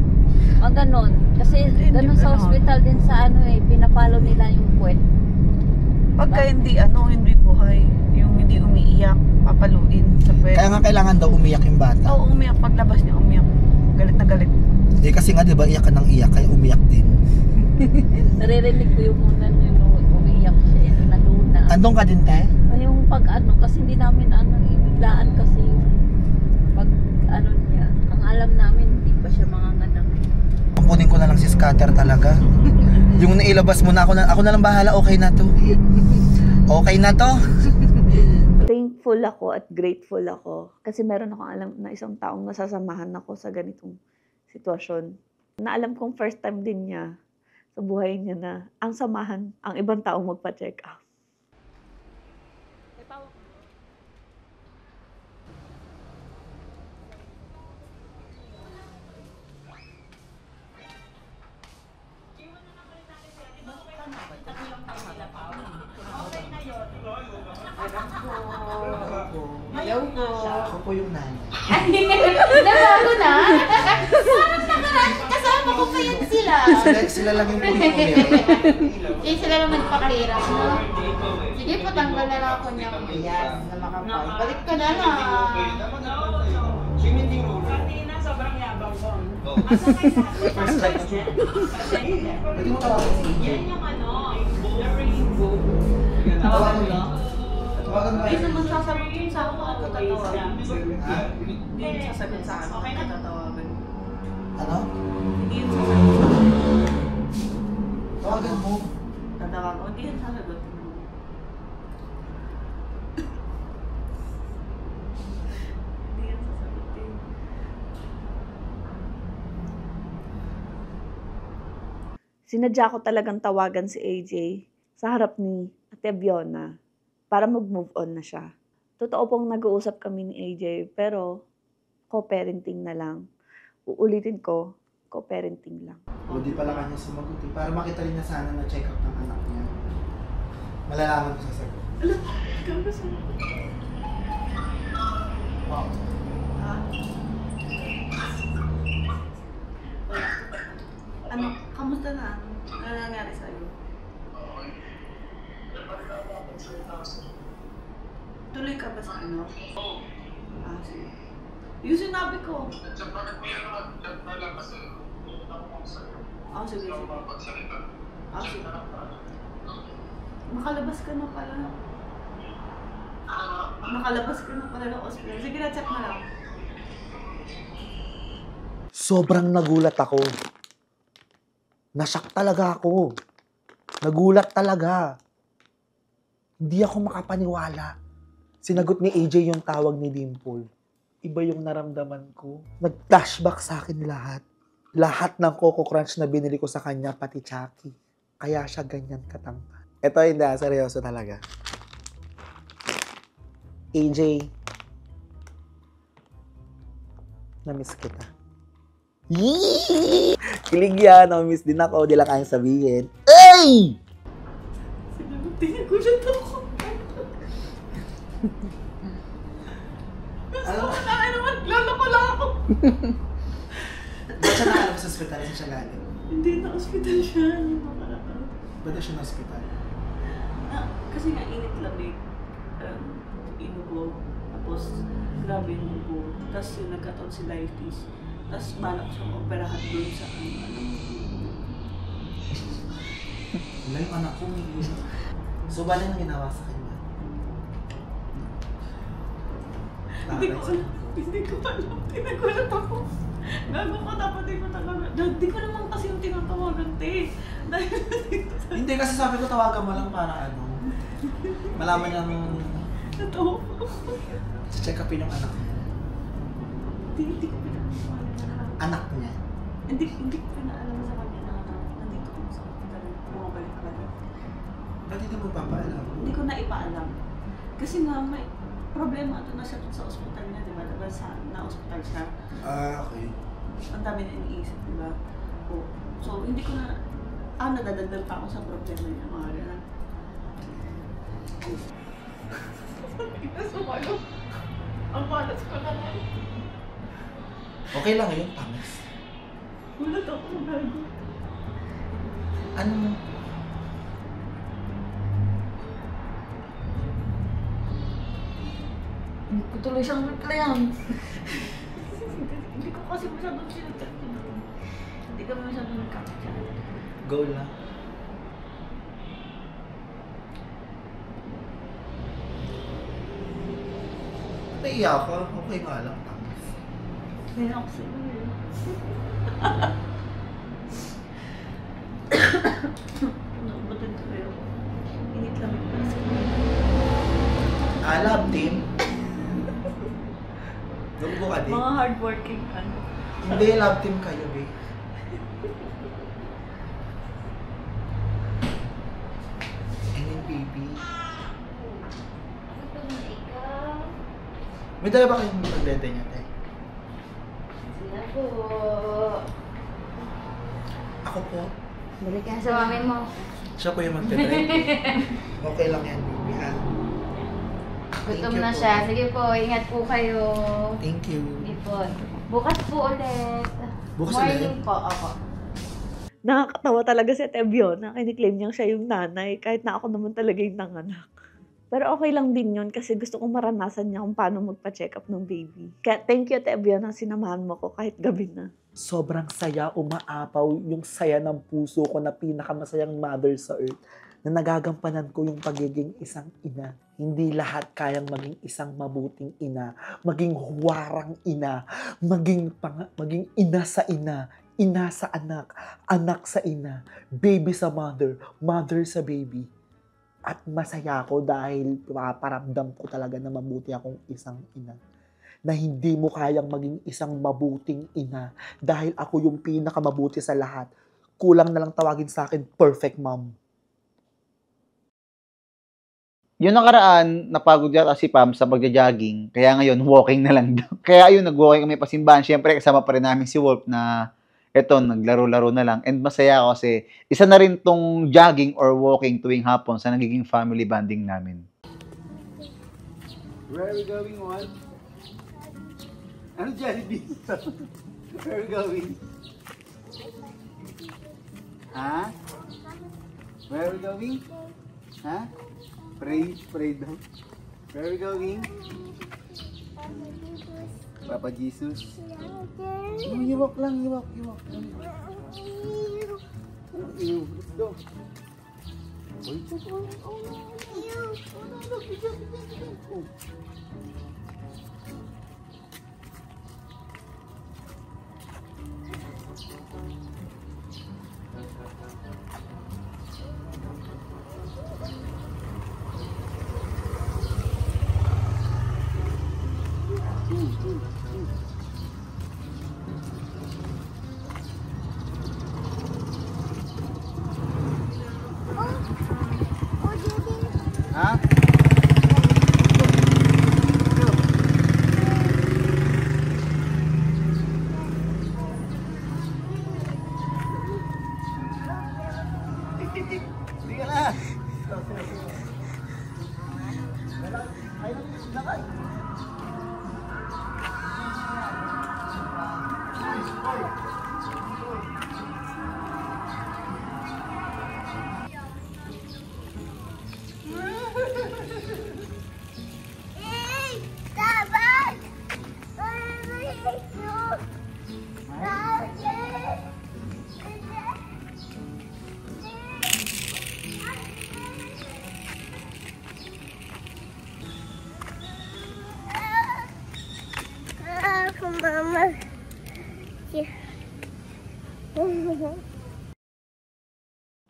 O ganon. Kasi ganon sa hospital din sa pinapalo nila yung puwet. Pagka hindi buhay, yung hindi umiiyak, papaluin sa puwet. Kaya nga kailangan daw umiyak yung bata. Oo, umiyak. Paglabas niya, umiyak. Galit na galit. Eh kasi nga diba, iyak ka ng iyak, kaya umiyak din. Naririnig ko yung unan yun, umiyak siya, naluna. Andong ka din, te? Yung pag kasi hindi namin ibiglaan kasi yung pag niya. Ang alam namin, hindi pa siya manganganak. Kunin ko na lang si Scatter talaga. Yung nailabas mo na ako na lang bahala, okay na to. Okay na to. Thankful ako at grateful ako kasi meron akong alam na isang taong nasasamahan ako sa ganitong sitwasyon. Na alam kong first time din niya sa buhay niya na ang samahan ang ibang taong magpa-check up. Hello po. Ako po yung nanay. Nabago na? Parang nakaraan, kasama ko pa yun sila. Sila lang yung puli ko. Eh, sila lang nagpakarira, no? Sige, patanggal na lang ako niyang biyan na makapal. Balik ka na lang. Kanina, sobrang yabang ko. First time. Pwede mo tawagan si EJ. Yan yung the rainbow. Tawagan mo na. Tawagan mo. Hindi naman sasagot yun sa ako ako tatawagan. Hindi yun sasagot sa akin. Okay na tatawagan. Ano? Hindi yun sasagot. Tawagan mo. Tatawagan ko. Hindi yun sasagot. Hindi yun sasagot eh. Sinadya ko talagang tawagan si AJ sa harap ni Ate Abiona para mag-move on na siya. Totoo pong nag-uusap kami ni AJ, pero co-parenting na lang. Uulitin ko, co-parenting lang. O di pala kanya sumagot eh. Para makita rin niya sana na check up ng anak niya. Malalaman ko sa sagot. Wow. Ano, kamusta na? Ano nangyari sa'yo? Tuloy ka ba sa ano? Sige. Yung sinabi ko. Sige. Sige. Nakalabas ka na pala. Nakalabas ka na pala ng hospital. Sige na, check na lang. Sobrang nagulat ako. Nashock talaga ako. Nagulat talaga. Hindi ako makapaniwala. Sinagot ni AJ yung tawag ni Dimple. Iba yung naramdaman ko. Nag-flashback sa akin lahat. Lahat ng Coco Crunch na binili ko sa kanya, pati Chucky. Kaya siya ganyan katangkad. Ito hindi, seryoso talaga. AJ, na-miss kita. Yee! Kilig yan, na-miss din ako, di lang kayang sabihin. Ay! Tingin ko siya ako. Gusto ko na naman, lalako lang ako. Ba't siya nakalap sa ospital? Saan siya galing? Hindi na ospital siya. Ba't siya na ospital? Kasi nga init-lamig. Inubo. Tapos, grabe yung ubo. Tapos yung nagka-tonsillitis. Tapos balak siyang operahan doon sa Wala yung anak ko. So, bala nang ginawa sa kanya? Hindi ko alam. Tinagulat ako. Gago ko, dapat di ko tawagan. Di ko naman kasi yung tinatawagan, te. Dahil Hindi, kasi sabi ko tawagan mo lang para ano. Malaman niyang Totoo. check upin yung anak mo. Hindi ko pinaalam na Anak niya? Hindi ko pinaalam sa kanya na nandito ko sa hospital. Bumabalik-balik. Ba't hindi mo papaalam? Hindi ko na ipaalam. Kasi nga may problema ito na siya sa ospital niya, di ba? Diba na-hospital siya. Okay. Ang dami na iniisip, di ba? So, hindi ko na... nadadagdag pa ako sa problema niya, mga ganun. Sumalo. Ang malas ko naman. Okay lang yun, tamis. Ulat ako ng bago. Ano? Hindi ko tuloy siyang reklamo. Hindi ko kasi masyadong sinagkat. Hindi kami masyadong nagkakasya. Go lang. Naiyak ka. Okay nga lang, tamis. Kaya ako sa iyo. Nakubutin ko kayo. Init lang yung pala sa Love team. Lumbo ka din. mga hardworking ano. Hindi, love team kayo, babe. Ayun, baby. May dala ba kayong pagdete niya, te? Sila po. Ako po. Balik ka na sa mami mo. Siya po yung magte-trade. Okay lang yan, baby, ha? Gutom you na po. siya. Sige po, ingat po kayo. Thank you. Sige po. Bukas po ulit. Bukas Morning ulit? po, ako. Nakakatawa talaga si Tebio na kiniklaim niyang siya yung nanay kahit na ako naman talaga yung nanganak. Pero okay lang din yun kasi gusto kong maranasan niya kung paano magpa-check up ng baby. Kaya thank you, Tebio, na sinamahan mo ko kahit gabi na. Sobrang saya, umaapaw yung saya ng puso ko na pinakamasayang mother sa earth na nagagampanan ko yung pagiging isang ina. Hindi lahat kayang maging isang mabuting ina, maging huwarang ina, maging ina sa ina, ina sa anak, anak sa ina, baby sa mother, mother sa baby. At masaya ako dahil paparamdam ko talaga na mabuti akong isang ina. Na hindi mo kayang maging isang mabuting ina dahil ako yung pinakamabuti sa lahat. Kulang na lang tawagin sa akin perfect mom. Yung nakaraan, napagod yata si Pam sa pagja-jogging. Kaya ngayon, walking na lang daw. Kaya ayun, nag-walking kami pasimbahan. Siyempre, kasama pa rin namin si Wolf na eto, naglaro-laro na lang. And masaya ako kasi isa na rin tong jogging or walking tuwing hapon sa nagiging family bonding namin. Where are we going, Juan? Ano Jollibee? Where are we going? Ha? Where are we going? Ha? Pray daw. Where are we going? Papa Jesus. Oh, iwak lang. Let's go. Mama.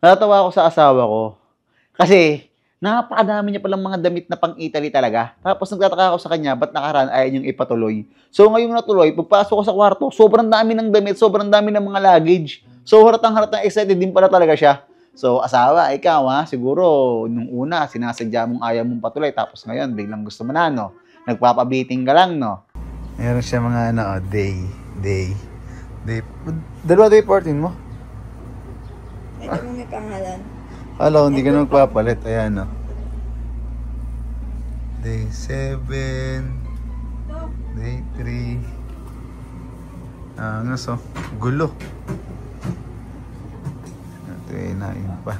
Natatawa ako sa asawa ko. Kasi, napakadami niya palang mga damit na pang-Italy talaga. Tapos nagtataka ako sa kanya, ba't nakaraan ayaw niyang ipatuloy? So ngayong natuloy, pagpasok ko sa kwarto, sobrang dami ng damit, sobrang dami ng mga luggage. So haratang excited din pala talaga siya. So asawa, ikaw ha, siguro nung una, sinasadya mong ayaw mong patuloy. Tapos ngayon, biglang gusto mo na, no? Nagpapabiting ka lang, no? Meron siya mga ano, day. Dalawa day 14 mo? Ito mo may pangalan. Hello, hindi ka na magpapalit. Ayan, no? Day 7. Day 3. Angas, oh. Gulo. Ito, yun pa.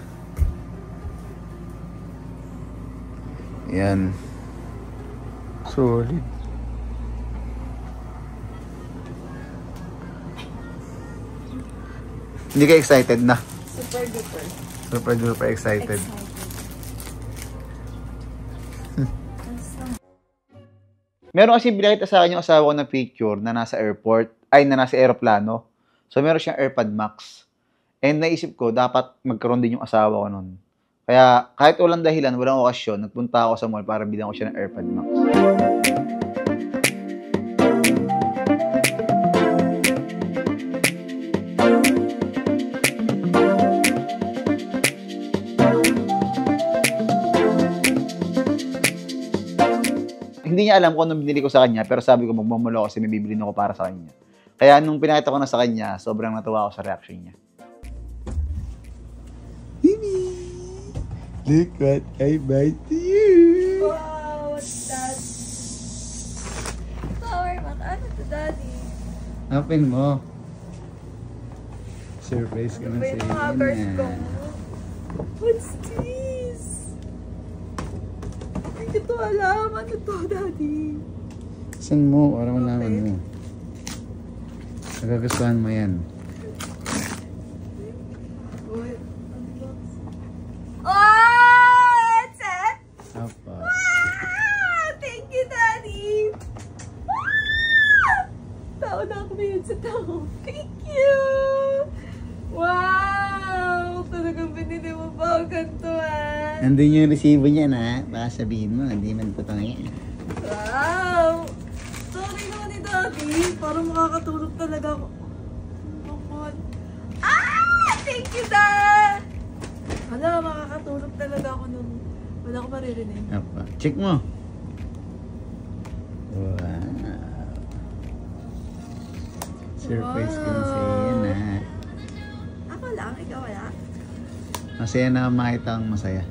Yan. Solid. Hindi ka excited na? Super duper. Super duper excited. Meron kasi binakita sa akin yung asawa ko na picture na nasa airport, ay na nasa aeroplano. So meron siyang AirPod Max. And naisip ko, dapat magkaroon din yung asawa ko nun. Kaya kahit walang dahilan, walang okasyon, nagpunta ako sa mall para bilang ko siya ng AirPod Max. Hindi niya alam kung anong binili ko sa kanya, pero sabi ko magmamulo kasi may bibili ako para sa kanya. Kaya nung pinakita ko na sa kanya, sobrang natuwa ako sa reaction niya. Baby, look what I bought to you. Wow, what's that? Flower mat. Ano to, Daddy? Open mo. Surprise ka na sa iyo na. What's this? Hindi ko alam. Ano to, Daddy? Saan mo? Para malaman mo. Nagagustuhan mo yan. Oh! That's it? Apa. Wow! Thank you, Daddy! Wow! Tao na ako ngayon sa tao. Thank you! Wow! Talagang binili mo pa ang ganito, ah. Nandun yung resibo niya na. Baka sabihin mo, hindi man totoo yan. Wow! Sorry naman ni Daddy. Parang makakatulog talaga ako. Ah! Thank you, Dad! Hala, makakatulog talaga ako nung wala ko maririnig. Apa. Check mo. Wow. Surprise ko na sa iyo na. Ako lang, ikaw wala. Masaya na makita ang masaya.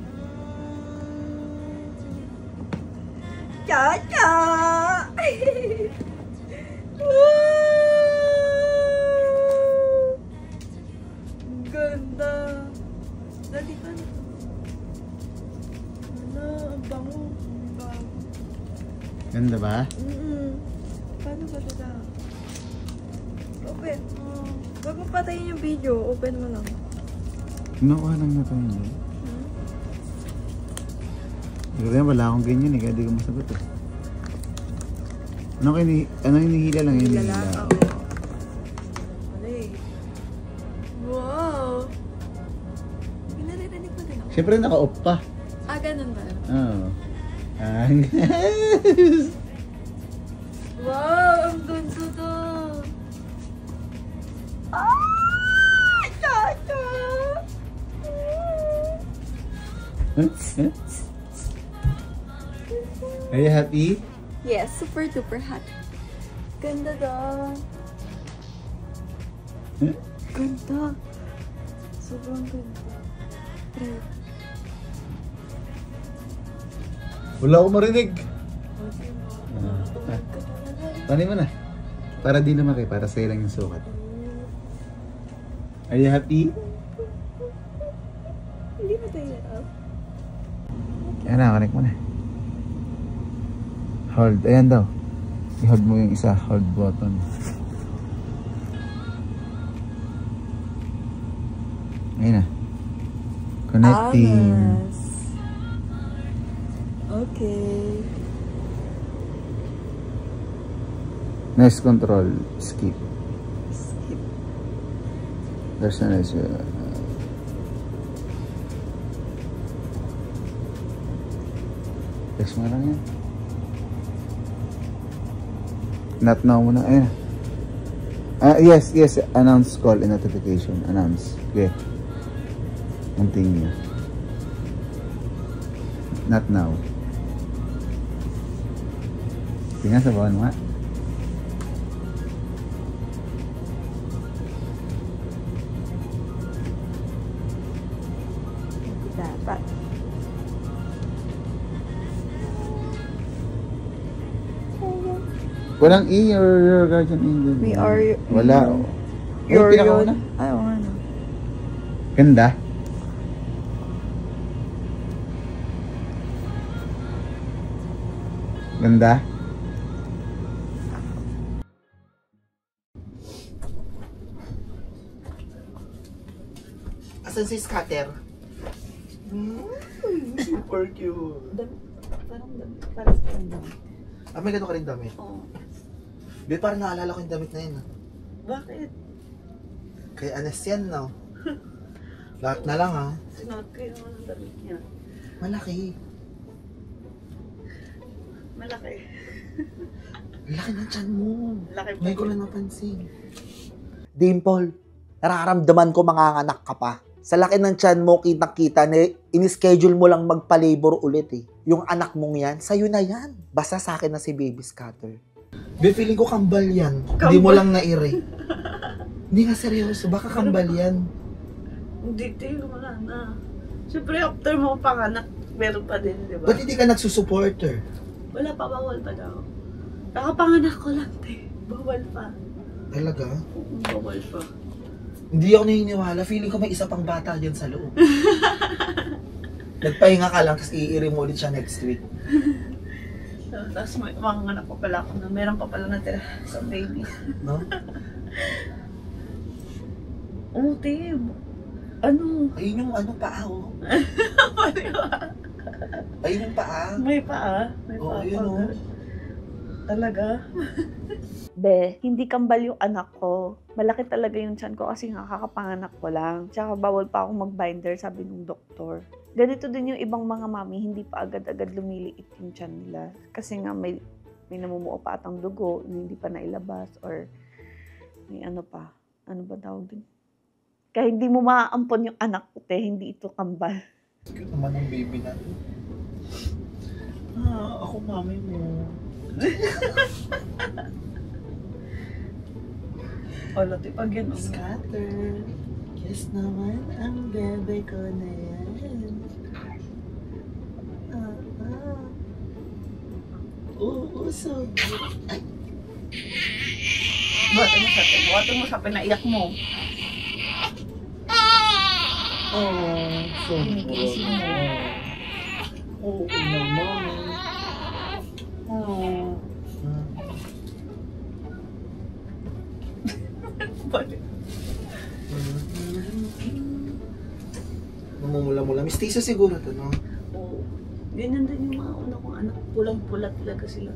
Cha-cha! Ganda! Dali ka na. Ano, ang bango. Ang bango. Ganda ba? Paano ba ito na? Open. Huwag mo patayin yung video. Open mo lang. Kinukuha lang na ito yun. Hindi ko rin, wala akong ganyan eh. Kaya di ko masagot eh. Ano hinihila lang? Hila lang? Oo. Mali. Wow! Pinaririnig mo din ako. Siyempre naka-off pa. Ah, ganun ba? Oo. Wow! Ang ganda to! Ah! Cha-cha! Are you happy? Yes, super duper hot. Ganda daw. Ganda. Sobrang ganda. Try. Wala akong marinig. Paano mo na? Para di lumaki, para sa'yo lang yung sukat. Are you happy? Hindi na tayo up. Ayan na, connect mo na. Hold, ayan daw. I-hold mo yung isa, hold button. Ayan na. Connecting. Okay. Next control, skip. There's a nice text mo lang yan. Not now muna. Ayan. Yes, announce call and notification. Announce. Okay. Continue. Not now. Tingnan sa bawah nga. Dapat. Walang E or your guardian angel. We are Wala. Your pinakauna. Ay, oo ano. Ganda. Ganda. Asan si Scatter? Super cute. Parang dami. Ah, may gano'n ka rin damit? Oo. Di, parang naalala ko yung damit na yun. Ah. Bakit? Kay Anes yan, no? Lahat na lang, ha? Sinuot ko yung mga damit niya. Malaki. Malaki. Laki ng tiyan mo. Laki pa. Ngayon ko lang napansin. Dimple, nararamdaman ko manganganak ka pa. Sa laki ng tiyan mo, kitang-kita, in-schedule mo lang magpa-labor ulit eh. Yung anak mong yan, sa'yo na yan. Basta sa akin na si Baby Scatter. Be, feeling ko kambal yan. Hindi mo lang naire. Hindi nga seryoso, baka kambal yan. Hindi, wala na. Siyempre, after mo panganak, meron pa din, di ba? Ba't hindi ka nagsusupporter? Wala pa, bawal pa daw. Nakapanganak ko lang, te. Bawal pa. Talaga? Bawal pa. Hindi ako naniniwala. Feeling ko may isa pang bata dyan sa loob. Nagpahinga ka lang, tapos iiri mo ulit siya next week. Tapos may mga anak pa pala ako na meron pa pala natira sa baby. No? Oo, Tim. Ano? Ayun yung ano, paa, oh. Ayun yung paa. May paa. May Oo, paa. yun, oh. Talaga? Be, hindi kambal yung anak ko. Malaki talaga yung tiyan ko kasi nga kakapanganak ko lang. Tsaka bawal pa akong mag-binder, sabi ng doktor. Ganito din yung ibang mga mami, hindi pa agad-agad lumiliit yung tiyan nila. Kasi nga may namumuo pa atang dugo na hindi pa nailabas or may ano pa. Ano ba tawag din? Kaya hindi mo maaampon yung anak ko, te. Hindi ito kambal. Cute naman ang baby natin. Ako mami mo. Wala, te, pag yan. Scatter. Yes naman ang bebe ko na yan. So good. Ay. Buhatin mo sa pinaiyak mo. Oh, so Kinikisin mo. Oo naman. Oh. Namumula-mula. Mistiso siguro to, no? Oo. Ganyan din yung mga una kong anak. Pulang-pula talaga sila.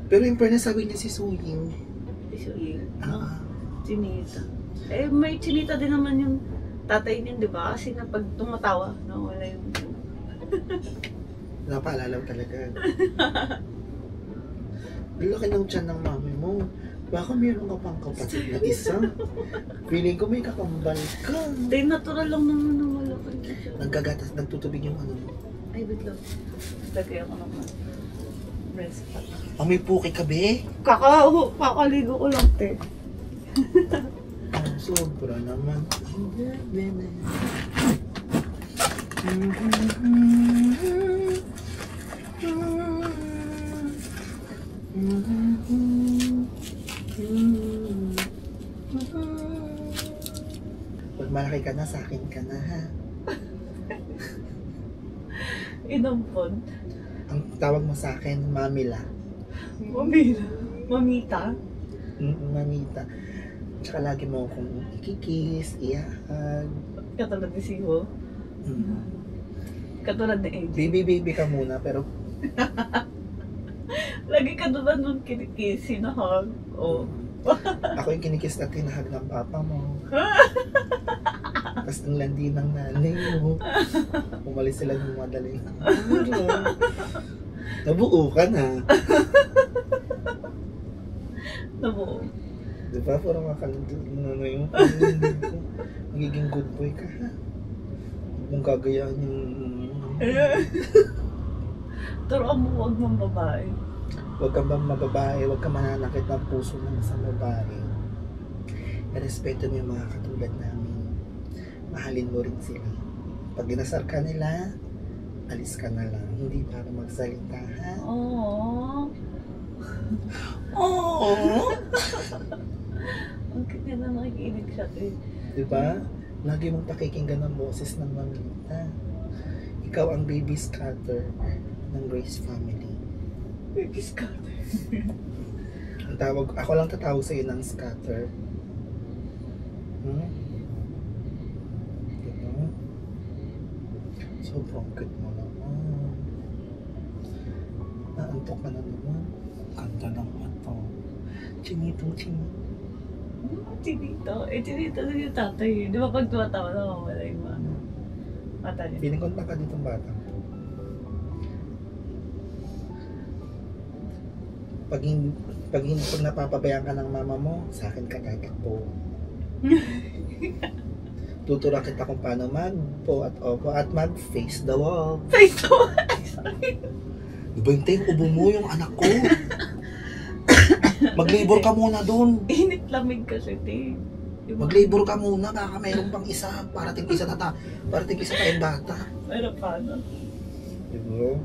Pero in fairness, sabi niya si Suying. So, yun. Chinita. Eh, may chinita din naman yung tatay niyan, di ba? Kasi na pag tumatawa, wala yung... Napaalala ko talaga. Ang laki ng tiyan ng mami mo. Baka mayroon ka pang kapatid na isa. Feeling ko may kakambal ka. Hindi, natural lang naman ng malaki. Nagkagatas, nagtutubig yung ano mo. Ay, wait lang. Lagay ako naman. Breast pad. Amoy puki ka, be? Kakaligo ko lang, te. Sobra naman. na sa akin ka na, ha? Inampon. Ang tawag mo sa akin, Mamila. Mamita. Mamita. Tsaka lagi mo akong ikikis, iahag. Katulad ni Siho. Katulad ni AJ. Baby ka muna, pero Lagi ka doon nun kinikis, sinahag. Oh. ako yung kinikis at kinahag ng papa mo. Tapos ang landi ng nanay mo. Umalis sila ng madaling araw. Nabuo ka na. Nabuo. Diba? Parang ano yung magiging good boy ka, ha? Huwag mong gagayaan yung... Turuan mo, huwag mong babae. Huwag kang mababae, huwag kang mananakit ng puso ng isang babae. Respeto mo yung mga katulad namin. Mahalin mo rin sila. Pag ginasar ka nila, alis ka na lang. Hindi para magsalita, ha? Oo. Oo! Ang kanya na nakikinig siya, eh. Diba? Lagi mong pakikinggan ang boses ng mamita. Ikaw ang baby scatter ng Grace family. Baby scatter. Ang tawag, ako lang tatawag sa'yo ng scatter. Diba? Sobrang cute mo naman. Naantok ka na naman. Ganda ng mato. Chinitong chinito. Chinito? Eh, chinito din yung tatay, eh. Di ba pag tumatawa na mawala yung mata niya? Piling ko na ka ditong bata. Pag napapabayaan ka ng mama mo, sa akin ka tatakbo. Tuturo kita kung paano mag-po at opo at mag-face the wall. Face the wall? Sorry. Diba yung tayo, ubo mo yung anak ko. Mag-labor ka muna dun. Init lamig kasi, te. Mag-labor ka muna, baka mayroon pang isa. Parating isa pa yung bata. Pero paano? Diba?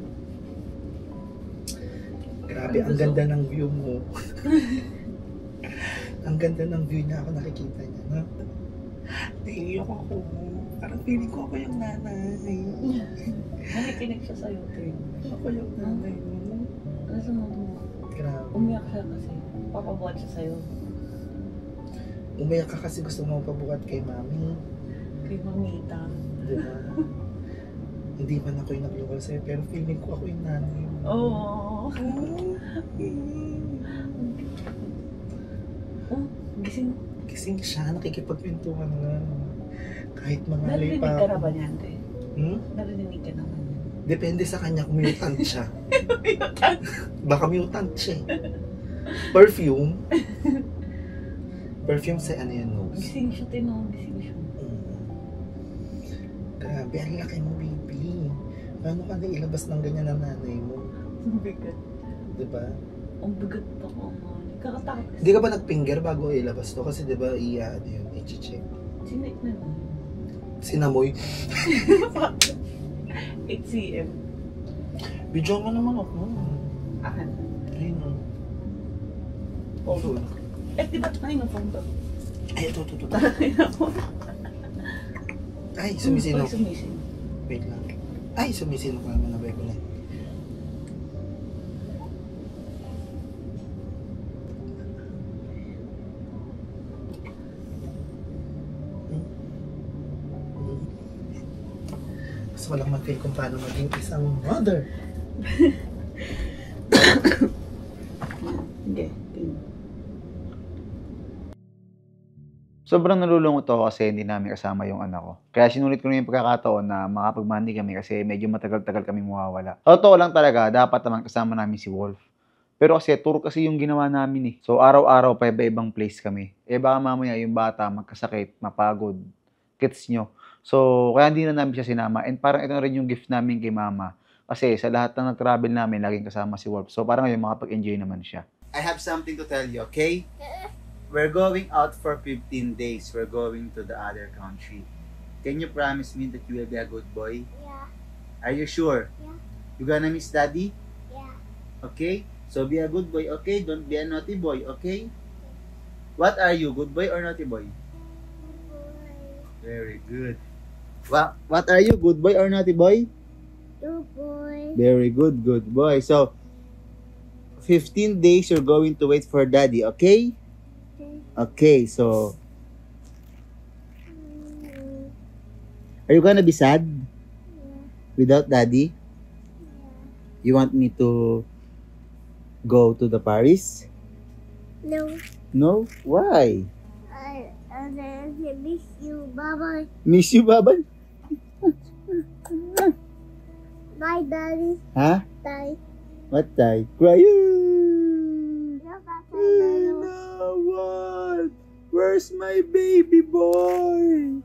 Grabe, ang ganda ng view mo. Ang ganda ng view niya, ako nakikita niya. No? Naiiyak ako. Parang feeling ko ako yung nanay. Nakikinig siya sa'yo, te. Ako yung nanay mo. Ano sa mundo mo? Grabe. Umiyak siya kasi. Papabuhat siya sa'yo. Umiyak ka kasi gusto mo pabuhat kay mami. Kay mamita. Diba? Hindi man ako yung nagluwal sa'yo, pero feeling ko ako yung nanay mo. Oo. Oh, gising. Gising siya, nakikipagpintuhan nga. Kahit mga Narinig lipa. ka na ba niyan, te? Hmm? Narinig ka naman yan. Depende sa kanya kung mutant siya. Baka mutant siya. Perfume. Perfume sa ano yung nose. Gising siya, te, no? Gising siya. Grabe, ang laki mo, baby. Paano ka na ilabas ng ganyan ng nanay mo? Ang bigat. Diba? Ang bigat pa ko, man. Kakatakot kasi. Hindi ka ba nag-finger bago ilabas to? Kasi diba, ano yun, i-check. Sinik na lang. Sinamoy. 8cm. Video mo naman ako. Akan. Ayun o. Phone. Eh, di ba tayo ng phone to? Ay, ito. Tayo na phone. Ay, sumisino. Ay, sumisino. Wait lang. Ay, sumisino ka naman na Bible. Gusto ko lang mag-feel kung paano maging isang mother. Hindi. Sobrang nalulungkot ako kasi hindi namin kasama yung anak ko. Kaya sinulit ko na yung pagkakataon na makapag-mandi kami kasi medyo matagal-tagal kami mawawala. Totoo lang talaga, dapat naman kasama namin si Wolf. Pero kasi tour kasi yung ginawa namin eh. So araw-araw pa iba-ibang place kami. Eh baka mamaya yung bata magkasakit, mapagod, kids nyo. So kaya hindi na namin siya sinama. And parang ito na rin yung gift namin kay mama. Kasi sa lahat ng nag-travel namin, laging kasama si Wolf. So parang ngayon makapag-enjoy naman siya. I have something to tell you, okay? We're going out for 15 days. We're going to the other country. Can you promise me that you will be a good boy? Yeah. Are you sure? Yeah. You gonna miss daddy? Yeah. Okay? So be a good boy, okay? Don't be a naughty boy, okay? What are you? Good boy or naughty boy? Boy. Very good. What are you? Good boy or naughty boy? Good boy. Very good, good boy. So, 15 days you're going to wait for daddy, okay? Okay, so... Are you gonna be sad? Without daddy? You want me to go to the Paris? No. No? Why? I miss you. Bye-bye. Miss you, Babay? Bye, Daddy. Huh? Bye. What time? Cry. No, Papa. No, what? Where's my baby boy?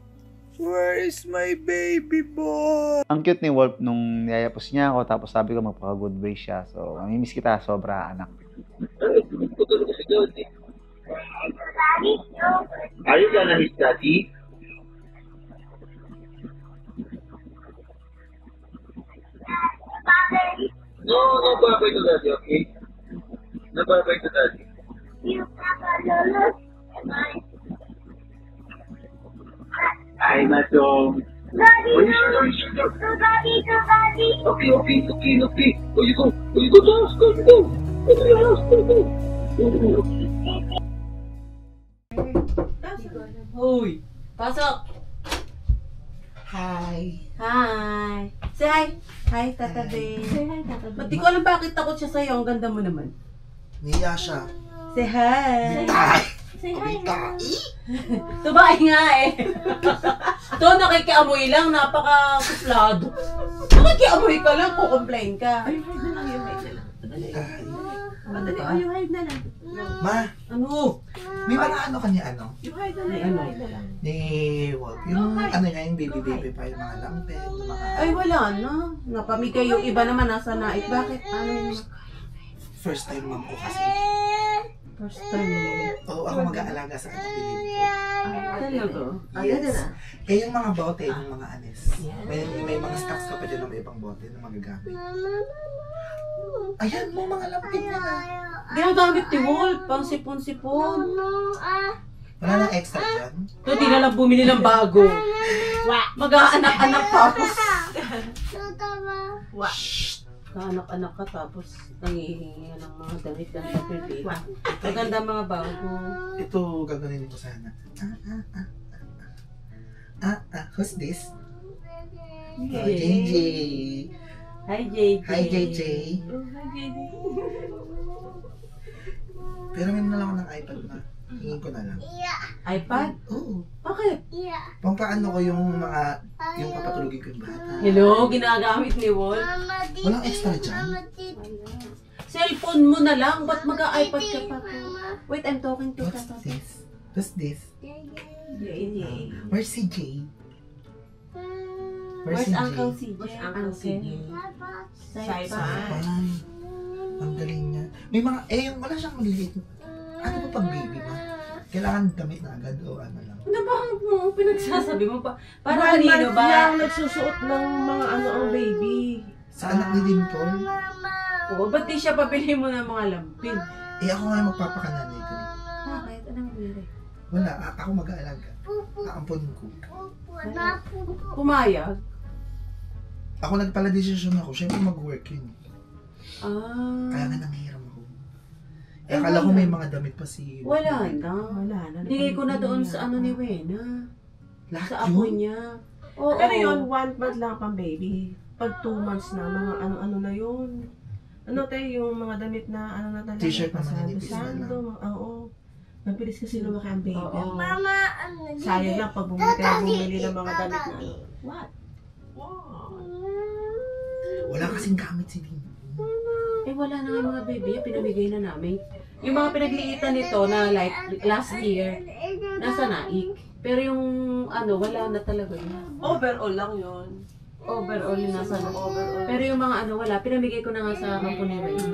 Where is my baby boy? Ang cute ni Wolf nung niyayapos niya ako, tapos sabi ko magpaka-good boy siya. So, mamimiss kita, sobra, anak. Are you gonna hit daddy? No, no bye-bye to daddy, okay? No bye-bye to daddy. You, Papa, Lolo. Ay, Matong. Daddy, Oh, you no. should go, you should go. To Daddy, to Daddy. Okay, okay, okay, okay. Go, you go. Go, you go to the house, go, you go. Go to the house, go, go. Hoy, pasok. Hi. Hi. Say hi. Hi, Tata Ben. Say hi, Tata Ben. Ba't di ko alam bakit takot siya sa'yo? Ang ganda mo naman. Niya siya. Say hi. Say hi. Tubaay nga eh. Ito, nakikiamoy lang. Napaka-suplado. Nakikiamoy ka lang. Kukomplain ka. Ay, hide na lang. Yung hide na lang. Madali. Yung hide na lang. Ma, Ano? may mga ano kanya ano? Yung hide na lang. Yung hide na lang. Ni Wolf. Yung ano niya, yung baby pa, yung mga lampin, yung mga... Ay, wala na. Napamigay yung iba naman nasa naik. Bakit? Ano yung... First time mom ko kasi. First time mo. Oo, ako mag-aalaga sa anak ni Wolf. Talaga? Yes. Eh, yung mga bote, yung mga anis. May mga stocks ka pa dyan ng may ibang bote na magagamit. Ayan mo, mga lampin niya na. Ginagamit ni Wolf. Pang sipon-sipon. Wala nang extra dyan? Ito, di na lang bumili ng bago. Mag-aanak-anak tapos. Mag-aanak-anak ka tapos nangihingi ng mga damit ng kapilin. Maganda mga bago. Ito, gagawin ko sana. Who's this? Oh, JJ. Hi, JJ. Hi, JJ. Hi, JJ. Pero may na lang ako ng iPad na. Hingin ko na lang. iPad? Oo. Bakit? Pampaano ko yung mga, yung papatulogin ko yung bata. Hello, ginagamit ni Wolf. Walang extra dyan? Cellphone mo na lang. Ba't mag-iPad ka pa? Wait, I'm talking to What's Tata. this? What's this? JJ. Where's CJ? Where's Uncle CJ? Where's Uncle CJ? Saipan. Ang galing niya. May mga, yung wala siyang maliliit. Ano ba pag baby ma? Kailangan damit na agad o ano lang? Ano ba mo pinagsasabi mo pa? Para One kanino month ba? lang nagsusuot ng mga ano ang baby. Sa anak ni Dimple? Oo, ba't di siya pabili mo ng mga lampin? Eh ako nga yung magpapakananay ko. Bakit? Anong nangyari? Wala, ako mag-aalaga. Aampon ko. Pumayag? Ako nagpala-desisyon ako, syempre mag-work yun. Kaya nga nanghiram ako. Eh, akala ko may mga damit pa si... Wala na. Bigay ko na doon sa ano ni Wena. Lahat Sa apo yun? niya. Oo. Pero yun, 1 month lang pang baby. Pag 2 months na, mga ano-ano na yun. Ano tayo, yung mga damit na ano na talaga. T-shirt na manipis na lang. Oo. Mabilis kasi lumaki ang baby. Oo. Sayang lang pag bumili ng mga damit na ano. What? Wala kasing gamit si Dimple. Eh, wala na nga yung mga baby. Pinamigay na namin. Yung mga pinagliitan nito na like last year, nasa naik. Pero yung ano, wala na talaga yun. Overall lang yun. Overall yung nasa na. Pero yung mga ano, wala. Pinamigay ko na nga sa kampunera yun.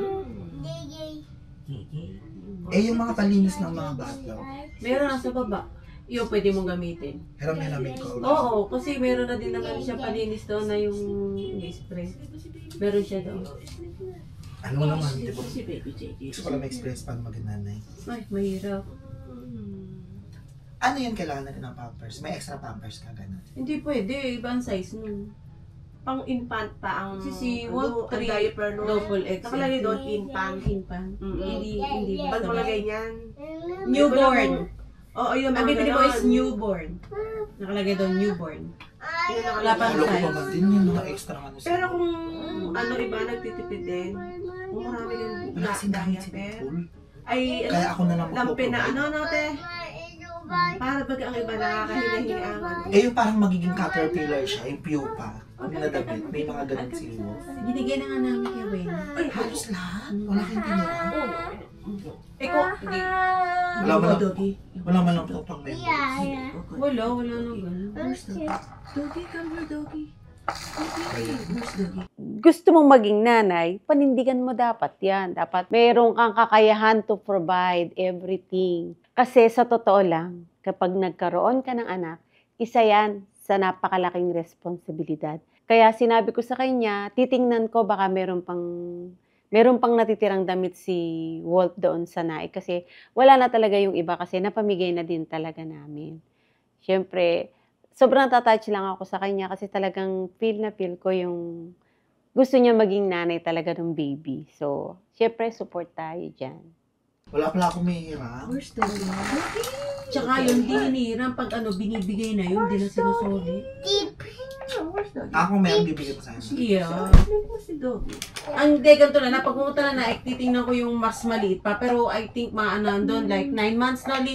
Eh, yung mga palinis ng mga bata. Meron nasa baba. Yung pwede mong gamitin. Hiram-hiramit ko. Oo, kasi meron na din naman siya palinis doon na yung spray. Meron siya doon. Ano mo naman, di ba? Si Baby JJ. Gusto ko lang ma-express paano maging nanay. Ay, mahirap. Ano yan kailangan natin ng pampers? May extra pampers ka, gano'n. Hindi pwede, ibang size nun. Pang infant pa ang Si ano, Walt ang 3 diaper nun. double XL. Nakalagay doon infant. Infant. Hindi Ba't basta. mga ganyan? Newborn. Oo, yun Ang mga bibili ko is ganon. newborn. Nakalagay doon newborn. Yun ang Wala pang Halo ko size. pa man din yung mga extra ano sa... Pero kung ano iba nagtitipid din, kung marami din Wala kasing dahil si diaper, Nicole. ay Kaya ako na lang lampi na magpo-provide. ano te? Para pag ang iba nakakahinga-hinga ang ano. Eh, yung parang magiging caterpillar siya, yung pupa. Yung nadabit, may mga ganun si Wolf. Binigay na nga namin kay Wayne. Ay, halos lahat. Wala kang tinira. Eko, hindi. Wala man lang, Doggy. wala man lang po pang memories. Wala nang ganun. Doggy, come here, doggy. Where's doggy? Gusto mong maging nanay, panindigan mo dapat yan. Dapat mayroong kang kakayahan to provide everything. Kasi sa totoo lang, kapag nagkaroon ka ng anak, isa yan sa napakalaking responsibilidad. Kaya sinabi ko sa kanya, titingnan ko baka meron pang natitirang damit si Walt doon sa naik. Kasi wala na talaga yung iba kasi napamigay na din talaga namin. Siyempre, sobrang tatouch lang ako sa kanya kasi talagang feel ko yung gusto niya maging nanay talaga ng baby. So, syempre, support tayo dyan. Wala pala akong may hirap. Where's doggy? Tsaka yun, di hinihiram pag binibigay na yun, di na sinusulit. Where's doggy? Ako meron bibigay ko sa akin. Yeah. Si doggy. Ang ganito na, pag pumunta na titingnan ko yung mas maliit pa. Pero I think doon, like 9 months na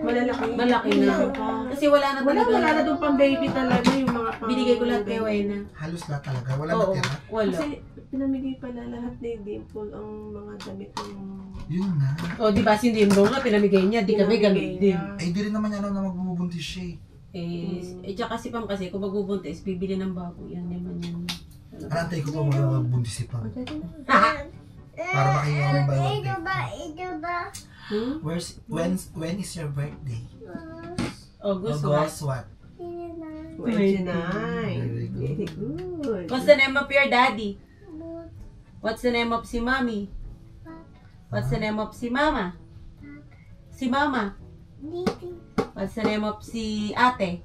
malaki na. Kasi wala na talaga. Wala na doon pang baby talaga yung mga pang... Binigay ko lahat kay Wayna. Halos lahat talaga. Wala na Oo, tira. wala. Kasi pinamigay pala lahat ni Dimple ang mga damit ng... Yun na. O, di ba, si Dimbo nga, pinamigay niya. Di kami ganun din. Eh, di rin naman yan na magbubuntis siya eh. Tsaka si Pam kasi, kung magbubuntis, bibili ng bago. Yan naman yun. Anantay ko pa magbubuntis si Pam. Para makahiyawan ba yung when is your birthday? August what? 29. Very good. Very good. What's the name of your daddy? What's the name of si mommy? What's the name of si mama? Si mama? What's the name of si ate?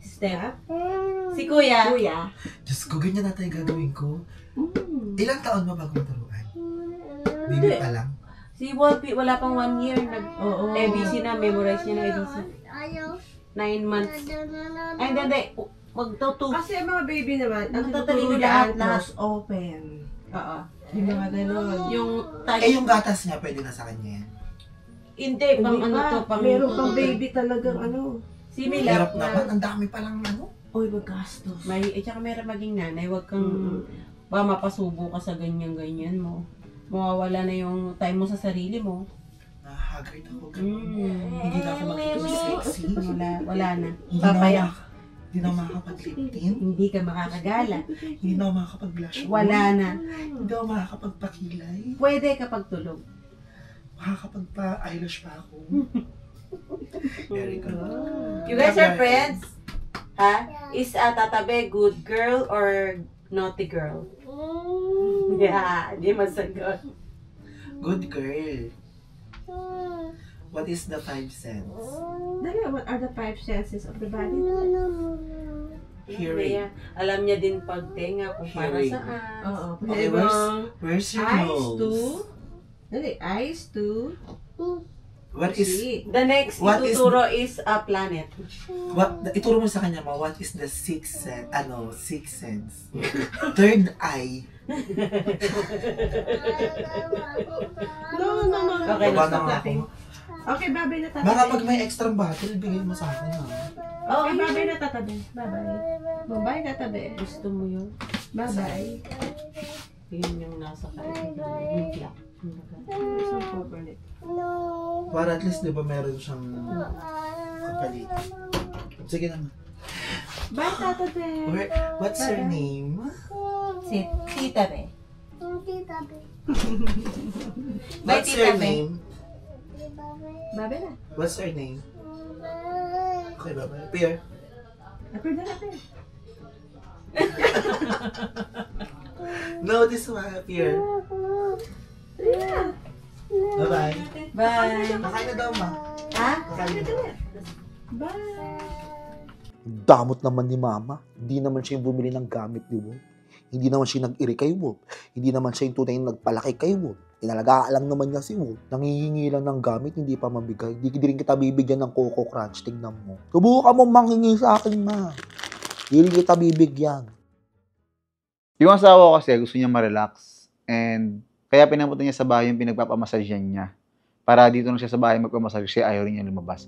Step? Si kuya? Diyos ko, ganyan na tayo gagawin ko. Ilang taon ba bago maturuan? Baby pa lang? Si Wolfie, wala pang 1 year. ABC na, memorize niya na ABC. 9 months. Ay, hindi. Magto-2. Kasi ang mga baby naman, ang Magtatalino tuturo lahat, yan, close open. Oo. Yung mga gano'n. Yung Yung gatas niya, pwede na sa kanya yan. Hindi, pang ano to, pang... Meron pang baby talagang ano. Si Mila. Hirap naman, ang dami palang ano. Oy, magastos. Tsaka meron maging nanay, wag kang baka mapasubo ka sa ganyan-ganyan mo. Mawawala na yung time mo sa sarili mo. Haggard ako. Hindi na ako makikita-sexy. Wala na. Hindi na ako makakapag-lip-tint. Hindi ka makakagala. Hindi na ako makakapag-blush. Wala na. Hindi ako makakapagpakilay. Pwede kapag tulog. Makakapagpa-eyelash pa ako. Very good. You guys are friends? Ha? Is Tatabe good girl or naughty girl? Yeah, di masagot. Good girl. What is the 5 sense? What are the 5 senses of the body? Hearing. Alam niya din pag tenga kung para Hearing. saan. Oo. Okay, where's your nose? Eyes to... What is... The next ituturo is a planet. Ituro mo sa kanya ma, what is the sixth sense? Sixth sense. Third eye. No. Okay, Baba stop na natin. ako. Okay, babay na tatabi. Baka pag may extra bottle, bigay mo sa akin ha. Okay, babay na tatabi. Bye-bye. Bye-bye tatabi. Gusto mo yun? Bye-bye. Yun yung nasa kanya. Yung black. Isang coverlet. Para at least, di ba, meron siyang kapalit. Sige naman. Bye, tatabi. What's your name? Si Tita Be. What's your name? Babay na. What's your name? Okay, bye-bye. Pierre. Apir na natin. No, this one, Pierre. Yeah. Bye-bye. Bye. Kakain na daw, ma. Ha? Kakain na daw. Bye. Damot naman ni Mama. Hindi naman siya yung bumili ng gamit ni Wolf. Hindi naman siya nag-iri kay Wolf. Hindi naman siya yung tunay na nagpalaki kay Wolf. Inalagaan lang naman niya si Wolf. Nangihingi lang ng gamit, hindi pa mabigay. Hindi rin kita bibigyan ng Coco Crunch. Tignan mo. Subukan mo manghingi sa akin, ma. Hindi kita bibigyan. Yung asawa ko kasi gusto niya ma-relax. And kaya pinapunta niya sa bahay yung pinagpapamasajyan niya. Para dito na siya sa bahay magpamasaj kasi ayaw rin niya lumabas.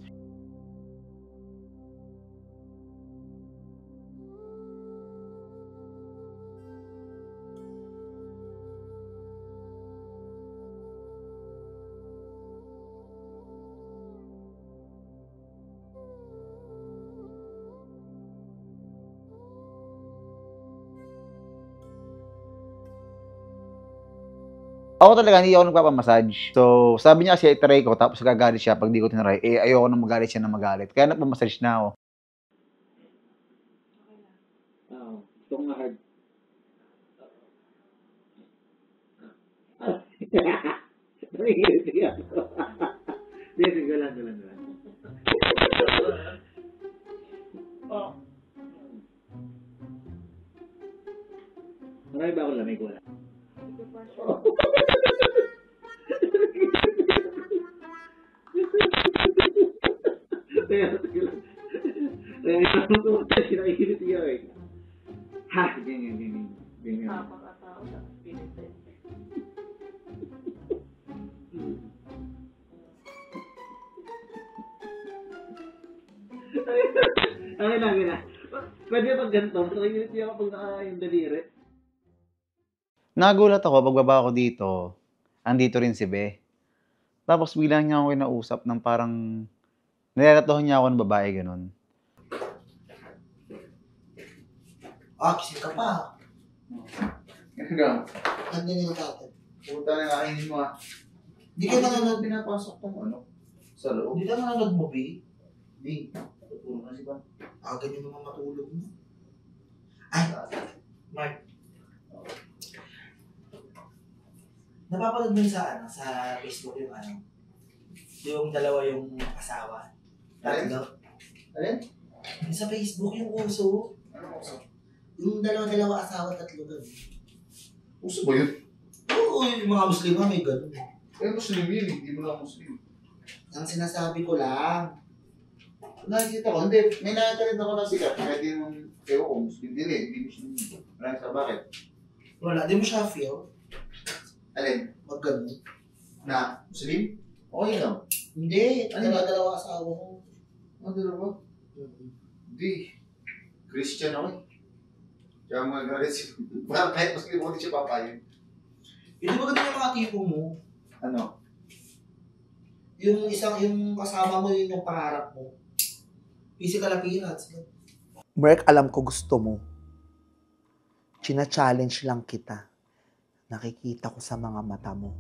Ako talaga, hindi ako nagpapamassage. So, sabi niya kasi itry ko, tapos gagalit siya pag di ko tinry. Eh, ayoko nang magalit siya na magalit. Kaya nagpapamassage na ako. Oo. Ito nga hard. Sige lang. Marami ba akong lamig? Wala. Okay na. Pwede pag ganito, nakikiliti ako pag nakakayong daliri. Nagulat ako, pagbaba ko dito, andito rin si Be. Tapos biglang niya ako kinausap ng parang nilalatohan niya ako ng babae, ganun. Kising ka pa. Hanggang, Nandiyan yung tatay. puta na kainin mo ah. Di ka nanonood. Pinapasok tong ano, sa loob. Di ka nanonood mo, B? Di, tutulong na si Ba. Ganyan naman matulog mo. Ay, Mark. Napapanood mo yun sa Facebook yung yung dalawa yung asawa. Tatlo. Alin? Yung sa Facebook yung uso. Ano uso? Yung dalawa asawa, tatlo ganun. Uso ba yun? Oo, yung mga Muslim may ganun. Eh, Muslim yun, hindi mo lang Muslim. Ang sinasabi ko lang. Nakikita ko, hindi, may nakita rin ako na sikat. Kahit yung, ewan ko, Muslim din eh, hindi Muslim. Maraming sa bakit? Wala, di mo siya feel. Alin? Magganun. Na, Muslim? Okay lang. Hindi, dalawa asawa ko. Dalawa? Hindi. Christian ako eh. Kaya mga galit siya. Parang kahit Muslim ako, hindi siya papayin. Hindi ba ganun yung mga tipo mo? Ano? Yung kasama mo, yun yung pangarap mo. Physical appearance. Mark, alam ko gusto mo. China-challenge lang kita. Nakikita ko sa mga mata mo.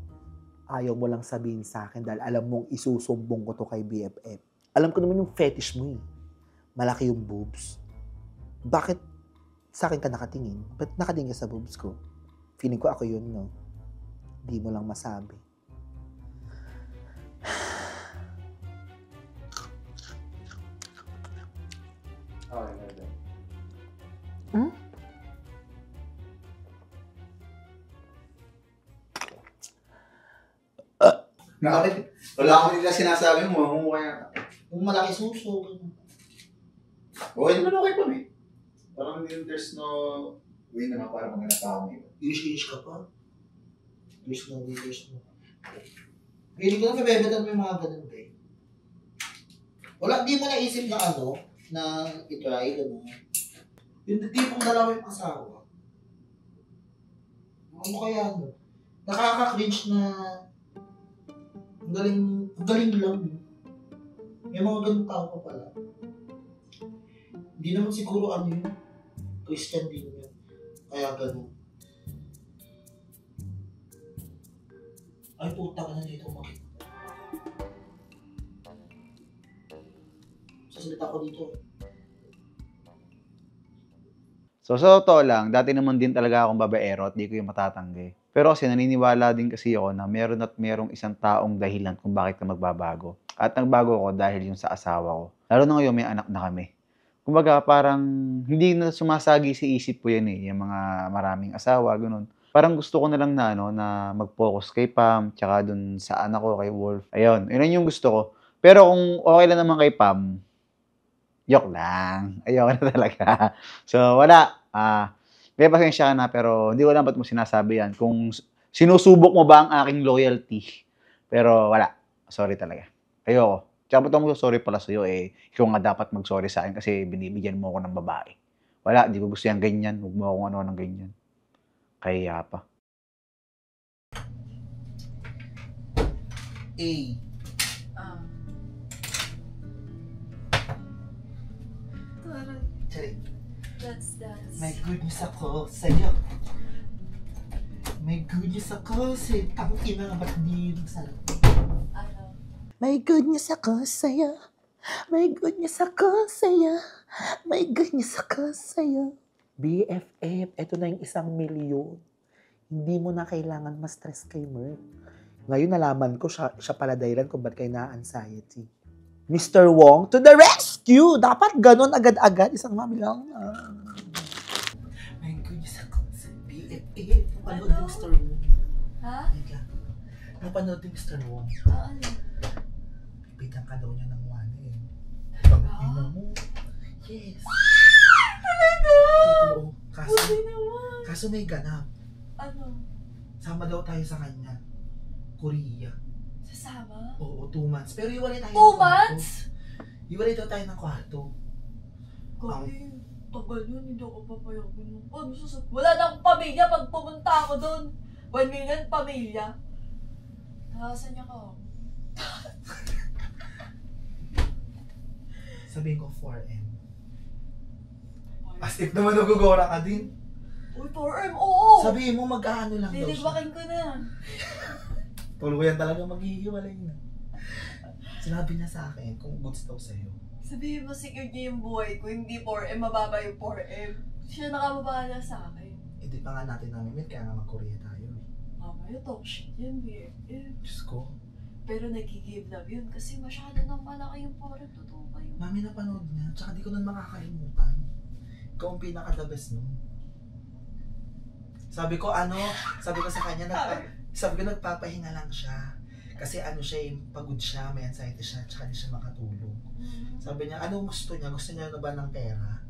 Ayaw mo lang sabihin sa akin dahil alam mong isusumbong ko to kay BFF. Alam ko naman yung fetish mo eh. Malaki yung boobs. Bakit sa akin ka nakatingin? Ba't nakatingin ka sa boobs ko? Feeling ko ako yun, no? Di mo lang masabi. Okay. Hmm? Bakit? Wala akong nila sinasabi mo, kaya. Yung malaki suso. Okay naman, okay pa eh. Parang there's no way naman para maghanap ako ngayon. Ish ka pa. Wish mo. Hindi ko na nabebetan mo yung mga ganun eh. Wala, di mo naisip na na itry, gano'n. Yung tipong dalawa yung asawa. Ano kaya nakaka-cringe na ang galing lang. May mga ganun tao pa pala. Hindi naman siguro yun. Christian din yun. Kaya ganun. Ay, puta ka na dito makita. Sasalita ko dito. So, sa totoo lang, dati naman din talaga akong babaero at di ko yung matatanggi. Pero kasi naniniwala din kasi ako na meron at merong isang taong dahilan kung bakit ka magbabago. At nagbago ako dahil yung sa asawa ko. Lalo na ngayon, may anak na kami. Kumbaga, parang hindi na sumasagi sa isip ko yan eh, yung mga maraming asawa, ganun. Parang gusto ko na lang na, na mag-focus kay Pam, tsaka dun sa anak ko, kay Wolf. Ayun, yun yung gusto ko. Pero kung okay lang naman kay Pam, joke lang. Ayoko na talaga. So, wala. May pasensya ka na, pero hindi ko alam ba't mo sinasabi yan. Kung sinusubok mo ba ang aking loyalty. Pero wala. Sorry talaga. Ayoko. Tsaka ba't mo sorry pala sa'yo eh. Ikaw nga dapat mag-sorry sa akin kasi binibigyan mo ako ng babae. Wala, di ko gusto yan ganyan. Huwag mo akong ano ng ganyan. Kaya pa. A. Sorry. That's May goodness ako sa'yo. May goodness ako sa'yo. Tangina, ba't di yung sarap? ano? May goodness ako sa'yo. May goodness ako sa'yo. May goodness ako sa'yo. BFF, eto na yung 1,000,000. Hindi mo na kailangan ma-stress kay Merc. Ngayon nalaman ko siya pala dahilan kung ba't kayo na-anxiety. Mr. Wong, to the rescue! Dapat ganun agad-agad. Isang mami lang. My goodness, ako sa BFF. Napanood ni Mr. Wong. Ha? Wait lang. Napanood ni Mr. Wong. Ano? Pipitan ka daw niya ng wala eh. Pag-ina mo. Yes. Talaga? Totoo. Buti naman. Kaso may ganap. Ano? Sama daw tayo sa kanya. Korea. Sasama? Oo, 2 months. Pero iwalay tayo 2 months? Iwalay daw tayo ng kwarto. Kasi, tagal yun, hindi ako papayagan nun. Ano sasabihin? Wala na akong pamilya pag pumunta ako doon. 1 million pamilya. Nakasan niya ka. Sabihin ko 4M. Astig naman nagugora ka din. Uy, 4M, oo! Sabihin mo mag-ano lang daw siya. Lilibakin ko na. Tuluyan talaga maghihiwalay na. Sinabi niya sa akin kung goods daw sa'yo. Sabihin mo, secure niya yung buhay ko, hindi 4M, mababa yung 4M. Siya nakababahala sa akin. Hindi pa nga natin namimit, kaya nga mag-Korea tayo eh. Mamaya, talk shit yan, BFF. Diyos ko. Pero nag-give love yun kasi masyado nang malaki yung 4M, totoo ba yun? Mami, napanood niya, tsaka di ko nun makakalimutan. Ikaw ang pinaka-the best nun. Sabi ko sa kanya, sabi ko nagpapahinga lang siya. Kasi ano siya, pagod siya, may anxiety siya, tsaka di siya makatulog. Sabi niya, ano gusto niya? Gusto niya na ba ng pera?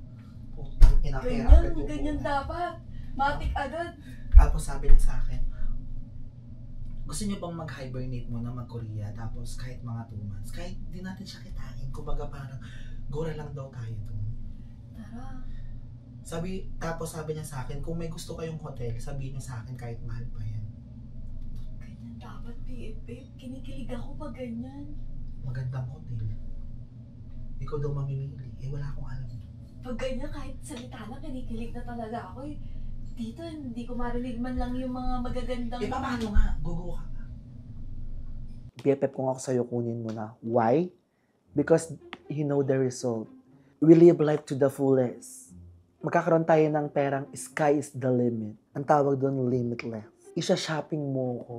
Putang ina, pera agad yung Ganyan dapat. Matik agad. Tapos sabi niya sa akin, gusto niyo bang mag-hibernate muna, mag-Korea, tapos kahit mga 2 months, kahit di natin siya kitain, kumbaga parang gora lang daw tayo doon. Tara. Tapos sabi niya sa akin, kung may gusto kayong hotel, sabihin niyo sa akin kahit mahal pa yan. Ganyan dapat, BFF. Kinikilig ako pag ganyan. Magandang hotel. Ikaw daw mamimili. Eh, wala akong alam. Pag ganyan, kahit salita lang, kinikilig na talaga ako eh. Dito, hindi ko marinig man lang yung mga magagandang... Eh, paano nga? Gugo ka pa. BFF kung ako sa'yo, kunin mo na. Why? Because you know the result. We live life to the fullest. Magkakaroon tayo ng perang sky is the limit. Ang tawag doon, limitless. Isa-shopping mo ko.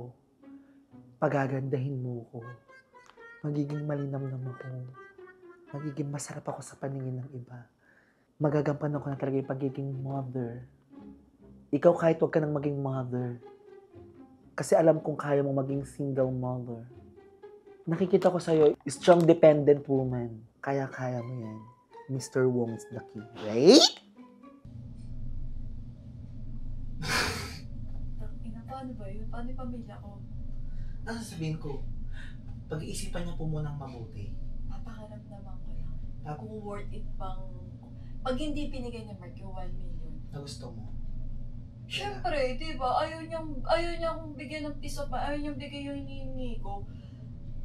Pagagandahin mo ko. Magiging malinamnam ako. Magiging masarap ako sa paningin ng iba. Magagampanan ko na talaga yung pagiging mother. Ikaw kahit huwag ka nang maging mother. Kasi alam kong kaya mo maging single mother. Nakikita ko sa'yo, strong dependent woman. Kaya-kaya mo yan. Mr. Wong is the key. Right? Paano ba yun? Paano yung pamilya ko? Ano sasabihin ko? Pag-iisipan niya po munang mabuti. Papakiramdaman ko lang. Kung worth it bang... Pag hindi pinigay niya Mark yung 1 million. Na gusto mo? Siyempre, di ba? Ayaw niyang bigyan ng piece of mind. Ayaw niyang bigay yung hinihingi ko.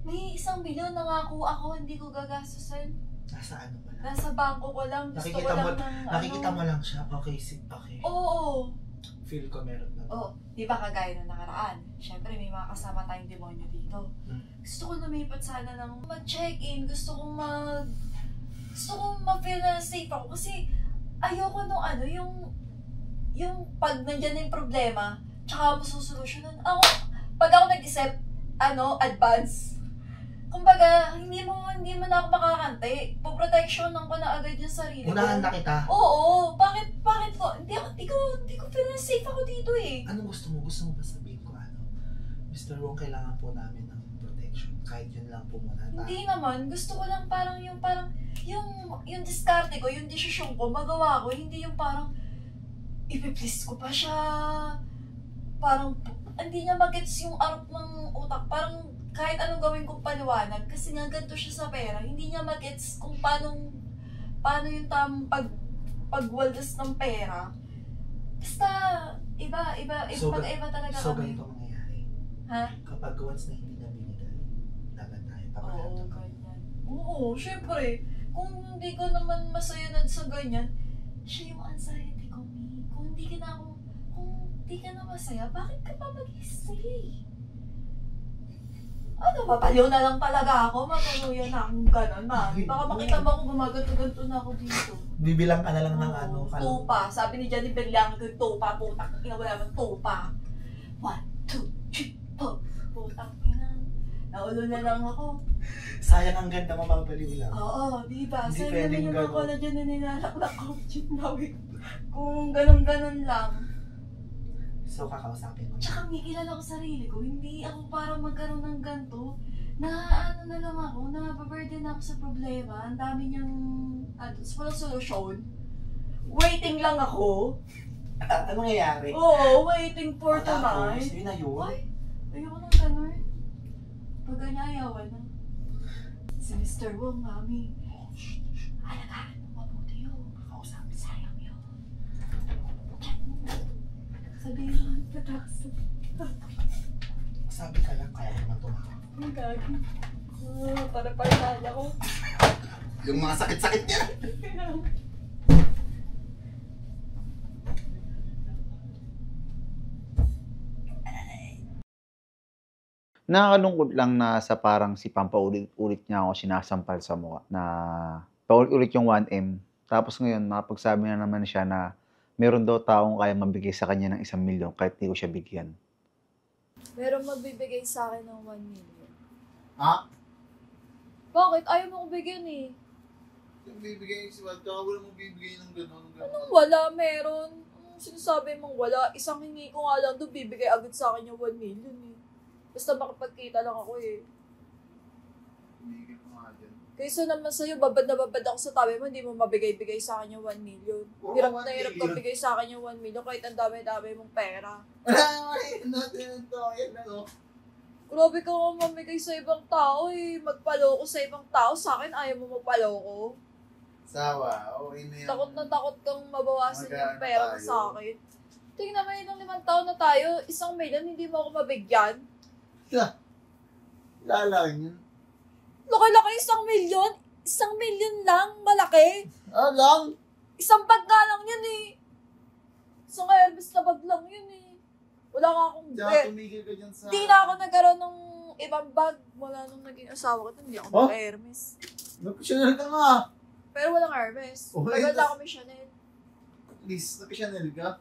May 1 million nangako ako, hindi ko gagastusin. Nasa ano ba lang? Nasa bangko ko lang. Gusto ko lang ng nakikita mo lang siya? Okay, okay. Oo. Feel ko meron na. Oo. Di ba kagaya ng nakaraan? Siyempre, may mga kasama tayong demonyo dito. Gusto ko lumipat sana ng mag-check-in. Gusto kong ma-feel na safe ako. Kasi ayoko nung yung yung pag nandyan na yung problema, tsaka mo susolusyonan. Pag ako nag-isip, advance. Kumbaga, hindi mo na ako makakante. Poproteksyonan ko na agad yung sarili ko. Unahan na kita. Oo, bakit ko? Hindi ko feel na safe ako dito eh. Anong gusto mo? Gusto mo ba sabihin ko Mr. Wong, kailangan po namin ng protection. Kahit yun lang po muna. Hindi naman. Gusto ko lang yung diskarte ko, yung desisyon ko, magawa ko. Hindi yung parang, ipi-please ko pa siya. Parang, hindi niya magets yung arap ng utak. Parang, kahit anong gawin kong paliwanag, kasi nga ganito siya sa pera, hindi niya magets kung paano yung tamang pagwaldas ng pera. Basta, iba talaga so kami. ganito mangyayari. Ha? Kapag once na hindi na binigay, laban tayo. Oo, ganyan. Oo, syempre. Kung hindi ko naman masaya na sa ganyan, siya yung anxiety ko, Mi. Kung hindi ka na masaya, bakit ka pa mag-stay? Papaliw na lang talaga ako. Matuluyan na akong gano'n, mami. Baka makita mo ako gumaganto-ganto na ako dito. Bibilang ka na lang ng Tupa. Sabi ni Johnny Berliang, tupa, putak. Wala naman tupa. 1, 2, 3, 4. Putak ina. Naulo na lang ako. Sayang ang ganda mo, mapapaliw lang. Oo, diba? Hindi Sayang pwedeng naman yung gano'n. ako na dyan na nilalak ko. Kung ganon-ganon lang. So, kakausapin mo. Tsaka may kilala ko sarili ko. Hindi ako parang magkaroon ng ganito. Na na lang ako, nababurden ako sa problema. Ang dami niyang, walang solusyon. Waiting lang ako. Ano nangyayari? Oo, waiting for tonight. Tapos, yun na yun. Ay, ayoko ng ganun. Pag ganyan, ayawan na. Si Mr. Wong, mami. Alagaan mo mabuti yun. Kakausapin, sayang yun. Sabihin mo, pataas. Sabi ka lang, kaya naman tumawag. Ang gagi. Para parang ko. Yung mga sakit-sakit niya. Nakakalungkot lang na sa parang si Pam paulit-ulit niya ako sinasampal sa mukha na paulit-ulit yung 1M. Tapos ngayon, makapagsabi na naman siya na meron daw taong kaya mabigay sa kanya ng 1 milyon kahit di ko siya bigyan. Meron magbibigay sa akin ng 1 million. Ha? Bakit? Ayaw mo ko bigyan eh. Yung bibigay si Wad, kaka wala mo bibigay ng gano'n. Anong wala? Meron. Anong sinasabi mong wala? Isang hingi ko nga lang doon, bibigay agad sa akin yung 1 million eh. Basta makapagkita lang ako eh. Bibigay ko nga dyan. Kaysa naman sa'yo, babad na babad ako sa tabi mo, hindi mo mabigay-bigay sa akin yung 1 million. Oo, Hirap 1 na hirap million. ka bigay sa akin yung 1 million kahit ang dami-dami mong pera. Ay, natin ito. Yan lang oh. Grabe ka nga mamigay sa ibang tao eh. Magpaloko sa ibang tao. Sa akin, ayaw mo magpaloko. Sawa, okay na yun. Takot kang mabawasan yung Magkano pera mo tayo? sa akin. Tingnan mo yun, ng 5 taon na tayo, 1 million, hindi mo ako mabigyan. Lalaki yun. Laki-laki 1 million? 1 million lang, malaki. Lang? Isang bag nga lang yun eh. Isang Hermes na bag lang yun eh. Wala nga akong Diyan, tumigil ka dyan sa... Hindi na ako nagkaroon ng ibang bag. Wala nung naging asawa ko. Hindi ako Oh? nag-Hermes. Nag-Chanel ka nga. Pero walang Hermes. Oh, Maganda ako may Chanel. At least, nag-Chanel ka.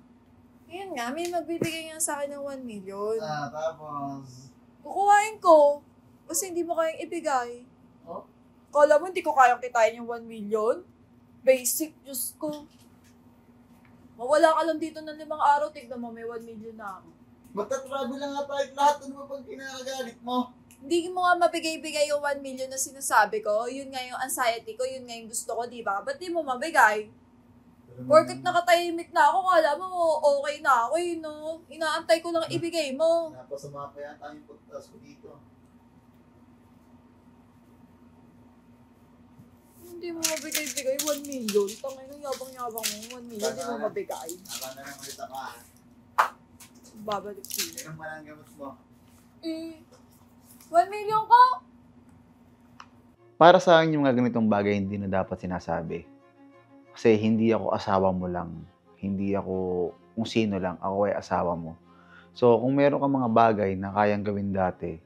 Ngayon nga, may magbibigay nga sa akin ng 1 million. Tapos... Kukuhain ko. Kasi hindi mo kayang ibigay. Oh? Kala mo hindi ko kayang kitain yung 1 million? Basic, Diyos ko. Mawala ka lang dito ng 5 araw, tignan mo, may 1 million na ako. Magta-travel lang nga tayo lahat. Ano ba pag kinakagalit mo? Hindi mo nga mabigay-bigay yung 1 million na sinasabi ko. Yun nga yung anxiety ko, yun nga yung gusto ko, di ba? Ba't di mo mabigay? Porket nakatahimik na ako, kala mo okay na ako eh, no? Inaantay ko lang ibigay mo. Napasama pa yata yung pagtas ko dito. Hindi mo mabigay-bigay 1 million. Tangay ng yabang-yabang mo, 1 million, hindi mo mabigay. Habang na lang ulit ako ah. Babalik sila. Tingnan mo lang ang gamot mo. 1 million ko? Para sa akin yung mga ganitong bagay hindi na dapat sinasabi. Kasi hindi ako asawa mo lang. Hindi ako kung sino lang. Ako ay asawa mo. So, kung meron ka mga bagay na kayang gawin dati,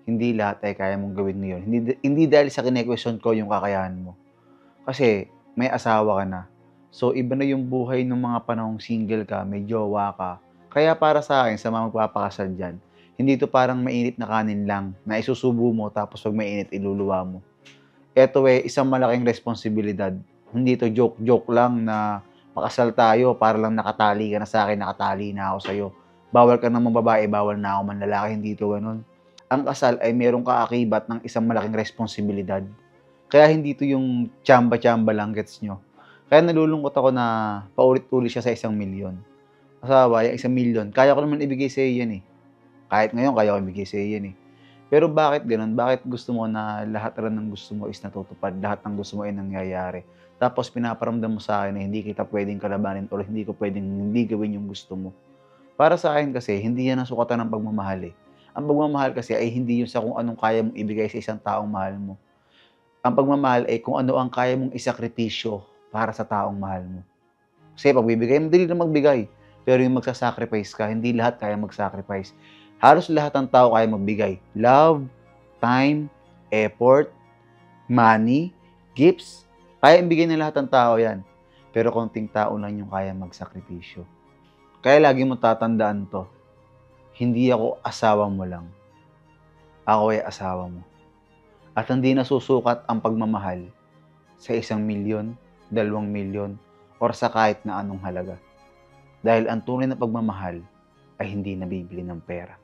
hindi lahat ay kaya mong gawin ngayon. Hindi dahil sa kine-question ko yung kakayahan mo. Kasi may asawa ka na. So, iba na yung buhay ng mga panahong single ka, may jowa ka. Kaya para sa akin, sa mga magpapakasal dyan, hindi to parang mainit na kanin lang na isusubo mo tapos pag mainit iluluwa mo. Ito isang malaking responsibilidad. Hindi to joke-joke lang na pakasal tayo para lang nakatali ka na sa akin, nakatali na ako sa'yo. Bawal ka namang babae, bawal na ako man lalaki, hindi to ganun. Ang kasal ay merong kaakibat ng isang malaking responsibilidad. Kaya hindi to yung tsamba-tsamba lang, gets nyo? Kaya nalulungkot ako na paulit-ulit siya sa 1 milyon. Asawa, yung 1 milyon, kaya ko naman ibigay sa'yo yan eh. Kahit ngayon, kaya ko ibigay sa'yo yan eh. Pero bakit ganun? Bakit gusto mo na lahat rin ng gusto mo is natutupad? Lahat ng gusto mo ay nangyayari. Tapos pinaparamdam mo sa akin na hindi kita pwedeng kalabanin or hindi ko pwedeng hindi gawin yung gusto mo. Para sa akin kasi, hindi yan ang sukatan ng pagmamahal eh. Ang pagmamahal kasi ay hindi yun sa kung anong kaya mong ibigay sa isang taong mahal mo. Ang pagmamahal ay kung ano ang kaya mong isakripisyo para sa taong mahal mo. Kasi pagbibigay, madali na magbigay. Pero yung magsasacrifice ka, hindi lahat kaya magsacrifice. Halos lahat ng tao kaya magbigay. Love, time, effort, money, gifts. Kaya ibigay ng lahat ng tao yan. Pero konting tao lang yung kaya magsakripisyo. Kaya lagi mo tatandaan to. Hindi ako asawa mo lang. Ako ay asawa mo. At hindi nasusukat ang pagmamahal sa 1 milyon, 2 milyon, or sa kahit na anong halaga. Dahil ang tunay na pagmamahal ay hindi nabibili ng pera.